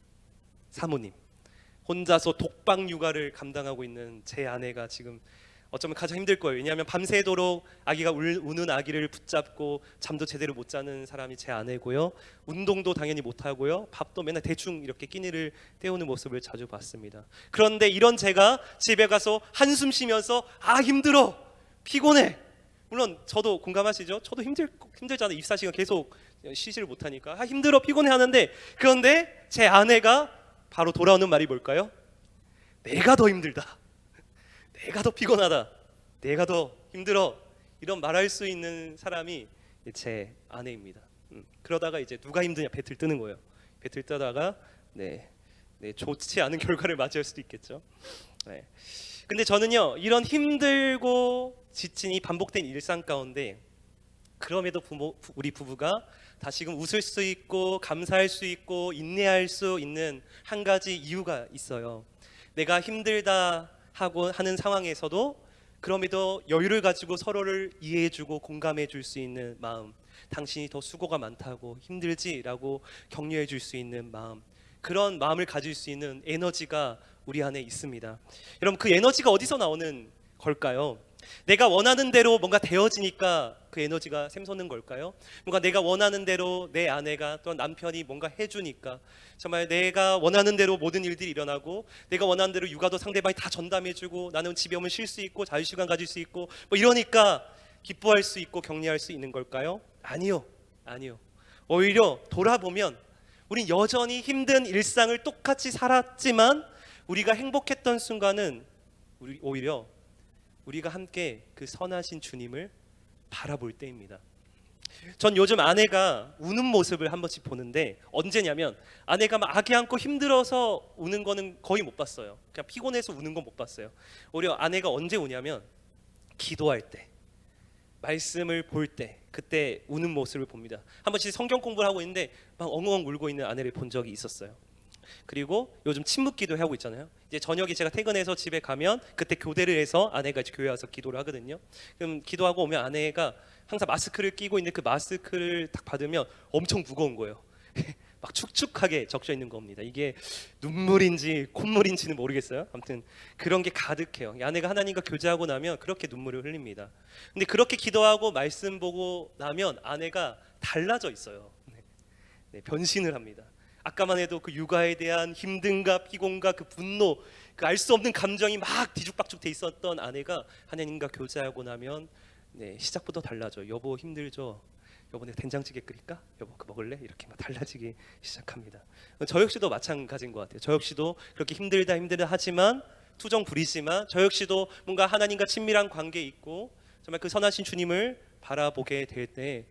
사모님, 혼자서 독박 육아를 감당하고 있는 제 아내가 지금 어쩌면 가장 힘들 거예요. 왜냐하면 밤새도록 아기가 우는 아기를 붙잡고 잠도 제대로 못 자는 사람이 제 아내고요. 운동도 당연히 못 하고요. 밥도 맨날 대충 이렇게 끼니를 때우는 모습을 자주 봤습니다. 그런데 이런 제가 집에 가서 한숨 쉬면서 아 힘들어, 피곤해. 물론 저도 공감하시죠? 저도 힘들잖아요. 24시간 계속 쉬지를 못하니까 아 힘들어, 피곤해 하는데, 그런데 제 아내가 바로 돌아오는 말이 뭘까요? 내가 더 힘들다, 내가 더 피곤하다, 내가 더 힘들어, 이런 말할 수 있는 사람이 제 아내입니다. 그러다가 이제 누가 힘드냐 배틀 뜨는 거예요. 배틀 뜨다가 좋지 않은 결과를 맞이할 수도 있겠죠. 네. 근데 저는요, 이런 힘들고 지친 이 반복된 일상 가운데 그럼에도 우리 부부가 다시금 웃을 수 있고 감사할 수 있고 인내할 수 있는 한 가지 이유가 있어요. 내가 힘들다 하고 하는 상황에서도 그럼에도 여유를 가지고 서로를 이해해주고 공감해줄 수 있는 마음, 당신이 더 수고가 많다고 힘들지라고 격려해줄 수 있는 마음, 그런 마음을 가질 수 있는 에너지가 우리 안에 있습니다. 여러분, 그 에너지가 어디서 나오는 걸까요? 내가 원하는 대로 뭔가 되어지니까 그 에너지가 샘솟는 걸까요? 뭔가 내가 원하는 대로 내 아내가 또는 남편이 뭔가 해주니까, 정말 내가 원하는 대로 모든 일들이 일어나고 내가 원하는 대로 육아도 상대방이 다 전담해주고 나는 집에 오면 쉴 수 있고 자유시간 가질 수 있고 뭐 이러니까 기뻐할 수 있고 격려할 수 있는 걸까요? 아니요. 오히려 돌아보면 우린 여전히 힘든 일상을 똑같이 살았지만 우리가 행복했던 순간은 오히려 우리가 함께 그 선하신 주님을 바라볼 때입니다. 전 요즘 아내가 우는 모습을 한 번씩 보는데, 언제냐면 아내가 막 아기 안고 힘들어서 우는 거는 거의 못 봤어요. 그냥 피곤해서 우는 건 못 봤어요. 오히려 아내가 언제 우냐면 기도할 때, 말씀을 볼 때, 그때 우는 모습을 봅니다. 한 번씩 성경 공부를 하고 있는데 막 엉엉 울고 있는 아내를 본 적이 있었어요. 그리고 요즘 침묵 기도 하고 있잖아요. 이제 저녁에 제가 퇴근해서 집에 가면 그때 교대를 해서 아내가 이제 교회 와서 기도를 하거든요. 그럼 기도하고 오면 아내가 항상 마스크를 끼고 있는데 그 마스크를 딱 받으면 엄청 무거운 거예요. 막 축축하게 적셔 있는 겁니다. 이게 눈물인지 콧물인지는 모르겠어요. 아무튼 그런 게 가득해요. 아내가 하나님과 교제하고 나면 그렇게 눈물을 흘립니다. 근데 그렇게 기도하고 말씀 보고 나면 아내가 달라져 있어요. 변신을 합니다. 아까만 해도 그 육아에 대한 힘듦과 피곤과 그 분노, 그 알 수 없는 감정이 막 뒤죽박죽 돼 있었던 아내가 하나님과 교제하고 나면 시작부터 달라져. 여보 힘들죠? 여보 내가 된장찌개 끓일까? 여보 그거 먹을래? 이렇게 막 달라지기 시작합니다. 저 역시도 마찬가지인 것 같아요. 저 역시도 그렇게 힘들다 하지만 투정 부리지만 저 역시도 뭔가 하나님과 친밀한 관계에 있고 정말 그 선하신 주님을 바라보게 될 때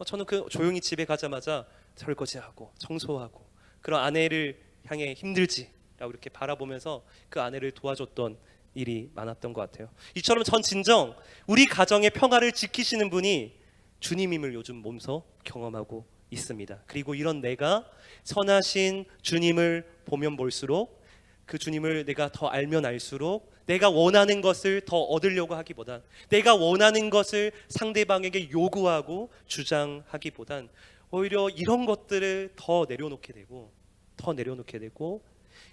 저는 그 조용히 집에 가자마자 설거지하고 청소하고 그런 아내를 향해 힘들지라고 이렇게 바라보면서 그 아내를 도와줬던 일이 많았던 것 같아요. 이처럼 전 진정 우리 가정의 평화를 지키시는 분이 주님임을 요즘 몸소 경험하고 있습니다. 그리고 이런 내가 선하신 주님을 보면 볼수록 그 주님을 내가 더 알면 알수록 내가 원하는 것을 더 얻으려고 하기보단 내가 원하는 것을 상대방에게 요구하고 주장하기보단 오히려 이런 것들을 더 내려놓게 되고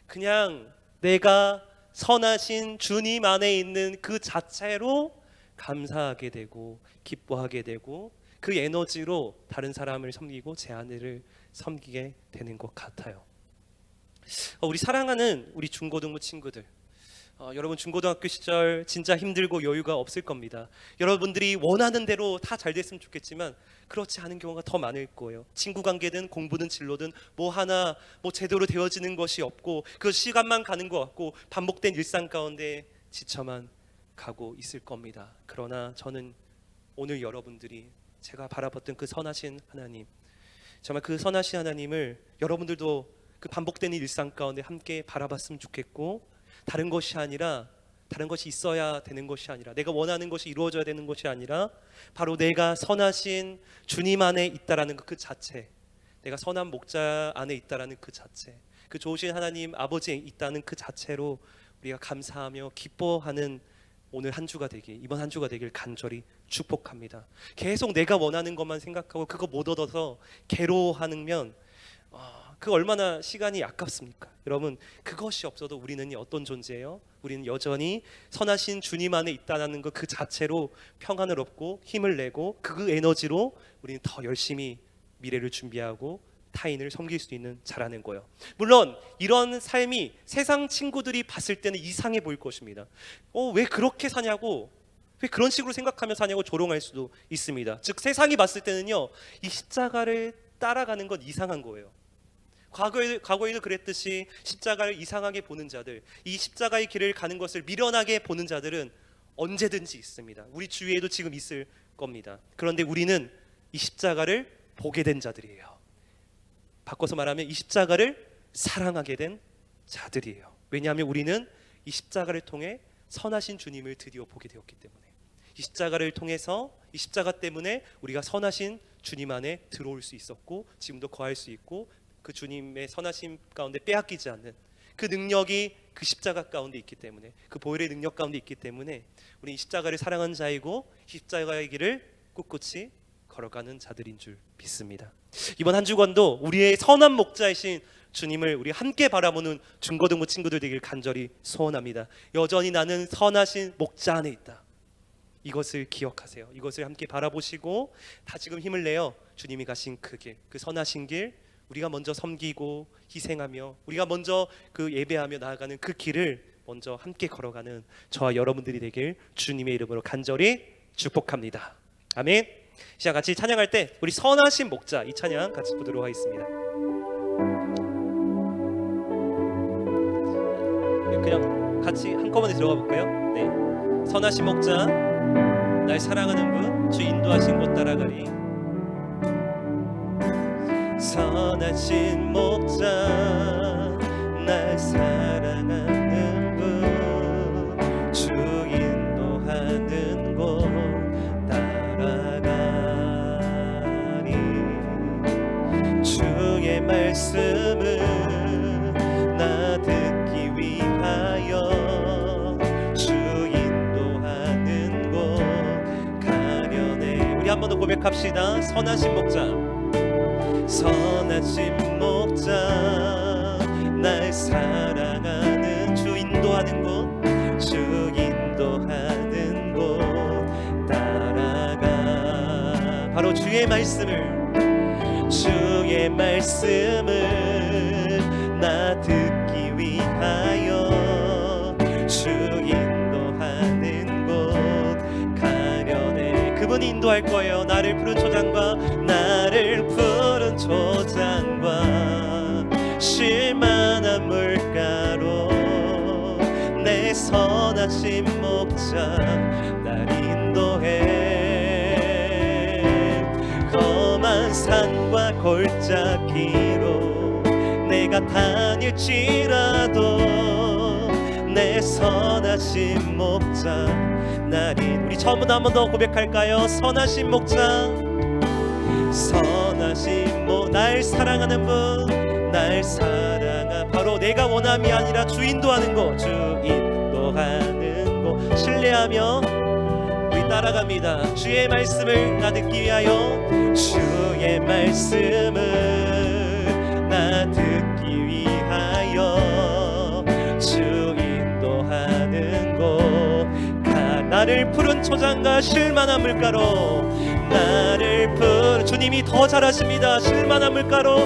그냥 내가 선하신 주님 안에 있는 그 자체로 감사하게 되고 기뻐하게 되고 그 에너지로 다른 사람을 섬기고 제 아내를 섬기게 되는 것 같아요. 우리 사랑하는 우리 중고등부 친구들, 여러분 중고등학교 시절 진짜 힘들고 여유가 없을 겁니다. 여러분들이 원하는 대로 다 잘 됐으면 좋겠지만 그렇지 않은 경우가 더 많을 거예요. 친구 관계든 공부든 진로든 뭐 하나 제대로 되어지는 것이 없고 그 시간만 가는 것 같고 반복된 일상 가운데 지쳐만 가고 있을 겁니다. 그러나 저는 오늘 여러분들이 제가 바라봤던 그 선하신 하나님, 정말 그 선하신 하나님을 여러분들도 그 반복되는 일상 가운데 함께 바라봤으면 좋겠고 다른 것이 있어야 되는 것이 아니라 내가 원하는 것이 이루어져야 되는 것이 아니라 바로 내가 선하신 주님 안에 있다라는 그 자체, 내가 선한 목자 안에 있다라는 그 자체, 그 좋으신 하나님 아버지에 있다는 그 자체로 우리가 감사하며 기뻐하는 오늘 한 주가 되길, 이번 한 주가 되길 간절히 축복합니다. 계속 내가 원하는 것만 생각하고 그거 못 얻어서 괴로워하면 그 얼마나 시간이 아깝습니까? 여러분 그것이 없어도 우리는 어떤 존재예요? 우리는 여전히 선하신 주님 안에 있다는 것 그 자체로 평안을 얻고 힘을 내고 그 에너지로 우리는 더 열심히 미래를 준비하고 타인을 섬길 수 있는 자라는 거예요. 물론 이런 삶이 세상 친구들이 봤을 때는 이상해 보일 것입니다. 왜 그렇게 사냐고, 왜 그런 식으로 생각하며 사냐고 조롱할 수도 있습니다. 즉 세상이 봤을 때는요, 이 십자가를 따라가는 건 이상한 거예요. 과거에도 그랬듯이 십자가를 이상하게 보는 자들, 이 십자가의 길을 가는 것을 미련하게 보는 자들은 언제든지 있습니다. 우리 주위에도 지금 있을 겁니다. 그런데 우리는 이 십자가를 보게 된 자들이에요. 바꿔서 말하면 이 십자가를 사랑하게 된 자들이에요. 왜냐하면 우리는 이 십자가를 통해 선하신 주님을 드디어 보게 되었기 때문에, 이 십자가를 통해서 이 십자가 때문에 우리가 선하신 주님 안에 들어올 수 있었고 지금도 거할 수 있고 그 주님의 선하심 가운데 빼앗기지 않는 그 능력이 그 십자가 가운데 있기 때문에, 그 보혈의 능력 가운데 있기 때문에 우리 이 십자가를 사랑하는 자이고 십자가의 길을 꿋꿋이 걸어가는 자들인 줄 믿습니다. 이번 한 주간도 우리의 선한 목자이신 주님을 우리 함께 바라보는 중고등부 친구들 되길 간절히 소원합니다. 여전히 나는 선하신 목자 안에 있다. 이것을 기억하세요. 이것을 함께 바라보시고 다시금 힘을 내어 주님이 가신 그 길, 그 선하신 길, 우리가 먼저 섬기고 희생하며 우리가 먼저 그 예배하며 나아가는 그 길을 먼저 함께 걸어가는 저와 여러분들이 되길 주님의 이름으로 간절히 축복합니다. 아멘. 시작 같이 찬양할 때 우리 선하신 목자 이 찬양 같이 부르도록 하겠습니다. 그냥 같이 한꺼번에 들어가 볼까요? 네. 선하신 목자 날 사랑하는 분 주 인도하신 곳 따라가리. 선하신 목자 날 사랑하는 분 주 인도하는 곳 따라가리. 주의 말씀을 나 듣기 위하여 주 인도하는 곳 가려네. 우리 한 번 더 고백합시다. 선하신 목자, 선하신 목자 날 사랑하는 주 인도하는 곳, 주 인도하는 곳 따라가. 바로 주의 말씀을 주의 주의 말씀을 나 듣기 위하여 주 인도하는 곳 가려네. 그분이 인도할 거예요. 나를 푸른 초장과 나를 푸른 초장과 쉴만한 물가로 내 선하신 목자 날 인도해. 험한 산과 골짜기로 내가 다닐지라도 내 선하신 목자 나를. 우리 처음부터 한 번 더 고백할까요? 선하신 목자, 선하신 날 사랑하는 분, 날 사랑하. 바로 내가 원함이 아니라 주 인도하는 곳, 주 인도하는 곳 신뢰하며 우리 따라갑니다. 주의 말씀을 나 듣기 위하여 주의 말씀을 나 듣기 위하여 주 인도하는 곳 나를 푸른 초장과 쉴만한 물가로 나를 푸른. 주님이 더 잘하십니다. 쉴만한 물가로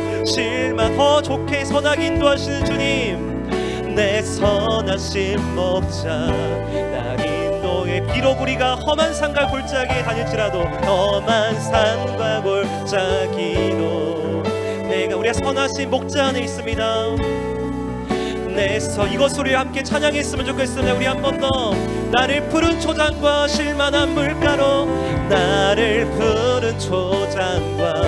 더 좋게 선하게 인도하시는 주님, 내 선하신 목자 날 인도해. 비록 우리가 험한 산과 골짜기에 다닐지라도 험한 산과 골짜기로 우리가 선하신 목자 안에 있습니다. 이것 우리 함께 찬양했으면 좋겠습니다. 우리 한 번 더. 나를 푸른 초장과 쉴만한 물가로 나를 푸른 초장과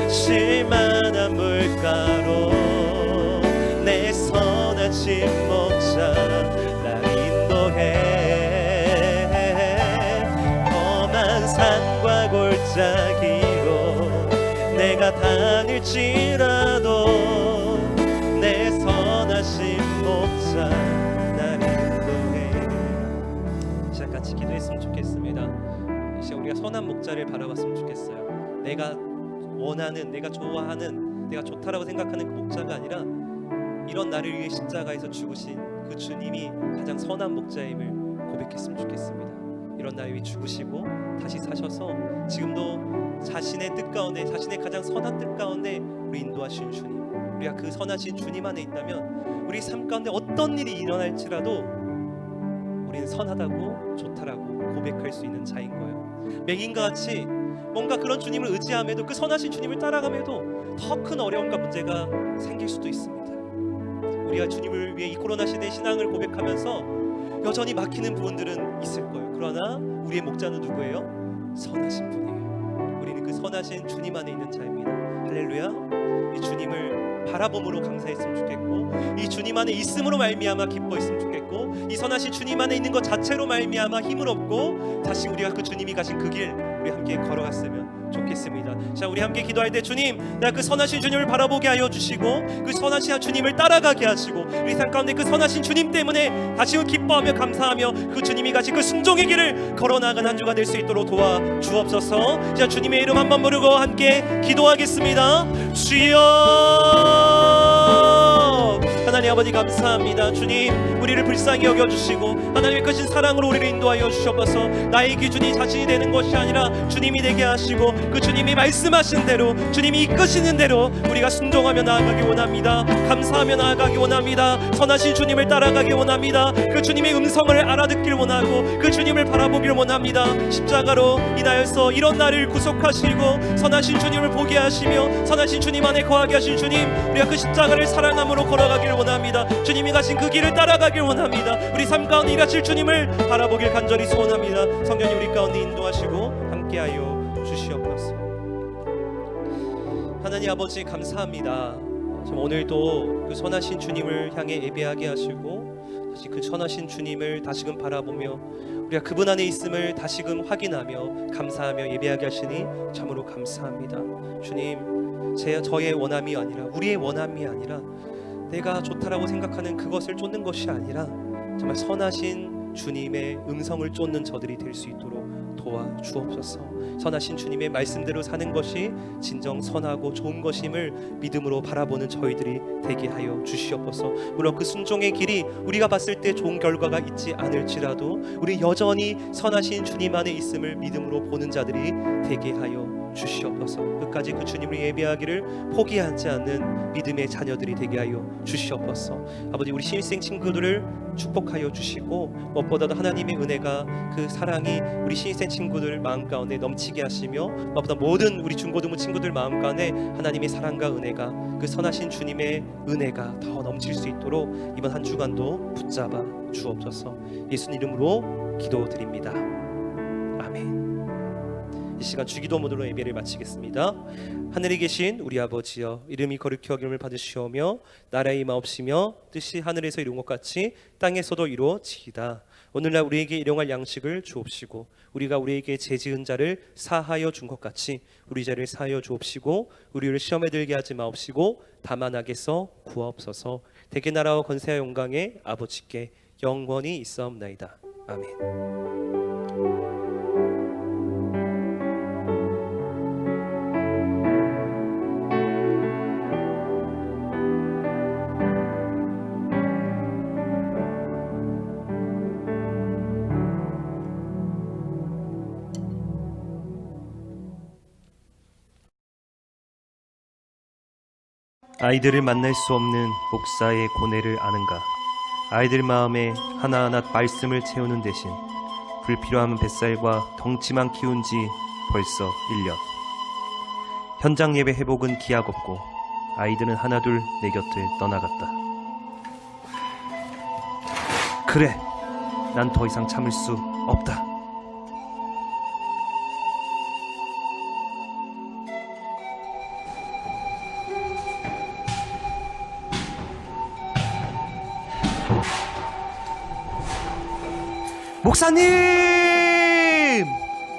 쉴만한 물가로 내 선하신 목자 날 인도해. 험한 산과 골짜기로 내가 다닐지라도 내 선하신 목자 날 인도해. 시작 같이 기도했으면 좋겠습니다. 이제 우리가 선한 목자를 바라봤으면 좋겠어요. 내가 원하는, 내가 좋아하는, 내가 좋다라고 생각하는 그 목자가 아니라 이런 나를 위해 십자가에서 죽으신 그 주님이 가장 선한 목자임을 고백했으면 좋겠습니다. 이런 나를 위해 죽으시고 다시 사셔서 지금도 자신의 뜻 가운데, 자신의 가장 선한 뜻 가운데 우리 인도하신 주님, 우리가 그 선하신 주님 안에 있다면 우리 삶 가운데 어떤 일이 일어날지라도 우리는 선하다고 좋다라고 고백할 수 있는 자인 거예요. 맹인과 같이 뭔가 그런 주님을 의지함에도, 그 선하신 주님을 따라감에도 더 큰 어려움과 문제가 생길 수도 있습니다. 우리가 주님을 위해 이 코로나 시대의 신앙을 고백하면서 여전히 막히는 부분들은 있을 거예요. 그러나 우리의 목자는 누구예요? 선하신 분이에요. 우리는 그 선하신 주님 안에 있는 자입니다. 할렐루야. 이 주님을 바라봄으로 감사했으면 좋겠고, 이 주님 안에 있음으로 말미암아 기뻐했으면 좋겠고, 이 선하신 주님 안에 있는 것 자체로 말미암아 힘을 얻고 다시 우리가 그 주님이 가신 그 길 우리 함께 걸어갔으면 좋겠습니다. 자, 우리 함께 기도할 때 주님, 내가 그 선하신 주님을 바라보게 하여 주시고 그 선하신 주님을 따라가게 하시고 우리 삶 가운데 그 선하신 주님 때문에 다시금 기뻐하며 감사하며 그 주님이 가신 그 순종의 길을 걸어나가는 한 주가 될 수 있도록 도와 주옵소서. 자, 주님의 이름 한번 부르고 함께 기도하겠습니다. 주여, 하나님 아버지 감사합니다. 주님, 우리를 불쌍히 여겨주시고 하나님의 크신 사랑으로 우리를 인도하여 주셔서 나의 기준이 자신이 되는 것이 아니라 주님이 되게 하시고 그 주님이 말씀하신 대로, 주님이 이끄시는 대로 우리가 순종하며 나아가기 원합니다. 감사하며 나아가기 원합니다. 선하신 주님을 따라가기 원합니다. 그 주님의 음성을 알아듣길 원하고 그 주님을 바라보길 원합니다. 십자가로 인하여서 이런 나를 구속하시고 선하신 주님을 보게 하시며 선하신 주님 안에 거하게 하신 주님, 우리가 그 십자가를 사랑함으로 걸어가길 원합니다. 주님이 가신 그 길을 따라가길 원합니다. 우리 삶 가운데 일하실 주님을 바라보길 간절히 소원합니다. 성령님 우리 가운데 인도하시고 함께하여 주시옵소서. 하나님 아버지 감사합니다. 오늘도 그 선하신 주님을 향해 예배하게 하시고 다시 그 선하신 주님을 다시금 바라보며 우리가 그분 안에 있음을 다시금 확인하며 감사하며 예배하게 하시니 참으로 감사합니다. 주님, 저의 원함이 아니라, 우리의 원함이 아니라 내가 좋다라고 생각하는 그것을 쫓는 것이 아니라 정말 선하신 주님의 음성을 쫓는 저들이 될 수 있도록 도와주옵소서. 선하신 주님의 말씀대로 사는 것이 진정 선하고 좋은 것임을 믿음으로 바라보는 저희들이 되게 하여 주시옵소서. 물론 그 순종의 길이 우리가 봤을 때 좋은 결과가 있지 않을지라도 우리 여전히 선하신 주님 안에 있음을 믿음으로 보는 자들이 되게 하여 주시옵소서. 끝까지 그 주님을 예배하기를 포기하지 않는 믿음의 자녀들이 되게 하여 주시옵소서. 아버지, 우리 신입생 친구들을 축복하여 주시고 무엇보다도 하나님의 은혜가 그 사랑이 우리 신입생 친구들 마음 가운데 넘치게 하시며 무엇보다 모든 우리 중고등부 친구들 마음 가운데 하나님의 사랑과 은혜가 그 선하신 주님의 은혜가 더 넘칠 수 있도록 이번 한 주간도 붙잡아 주옵소서. 예수님 이름으로 기도드립니다. 아멘. 이 시간 주기도 모드로 예배를 마치겠습니다. 하늘에 계신 우리 아버지여, 이름이 거룩히 여김을 받으시오며 나라의 임하옵시며 뜻이 하늘에서 이룬 것 같이 땅에서도 이루어지이다. 오늘날 우리에게 일용할 양식을 주옵시고 우리가 우리에게 죄지은 자를 사하여 준 것 같이 우리 죄를 사하여 주옵시고 우리를 시험에 들게 하지 마옵시고 다만 악에서 구하옵소서. 대개 나라와 권세와 영광의 아버지께 영원히 있사옵나이다. 아멘. 아이들을 만날 수 없는 목사의 고뇌를 아는가? 아이들 마음에 하나하나 말씀을 채우는 대신 불필요한 뱃살과 덩치만 키운 지 벌써 1년. 현장 예배 회복은 기약없고 아이들은 하나둘 내 곁을 떠나갔다. 그래, 난 더 이상 참을 수 없다. 목사님!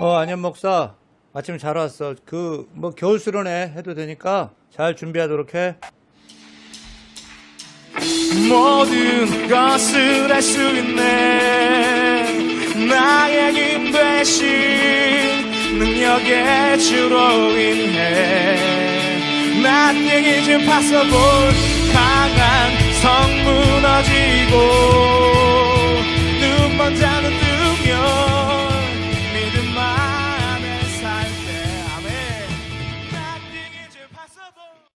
안녕 목사. 마침 잘 왔어. 겨울 수련회 해도 되니까 잘 준비하도록 해. 모든 것을 할 수 있네. 나의 힘 대신 능력의 주로 인해 Nothing is impossible. 강한 성 무너지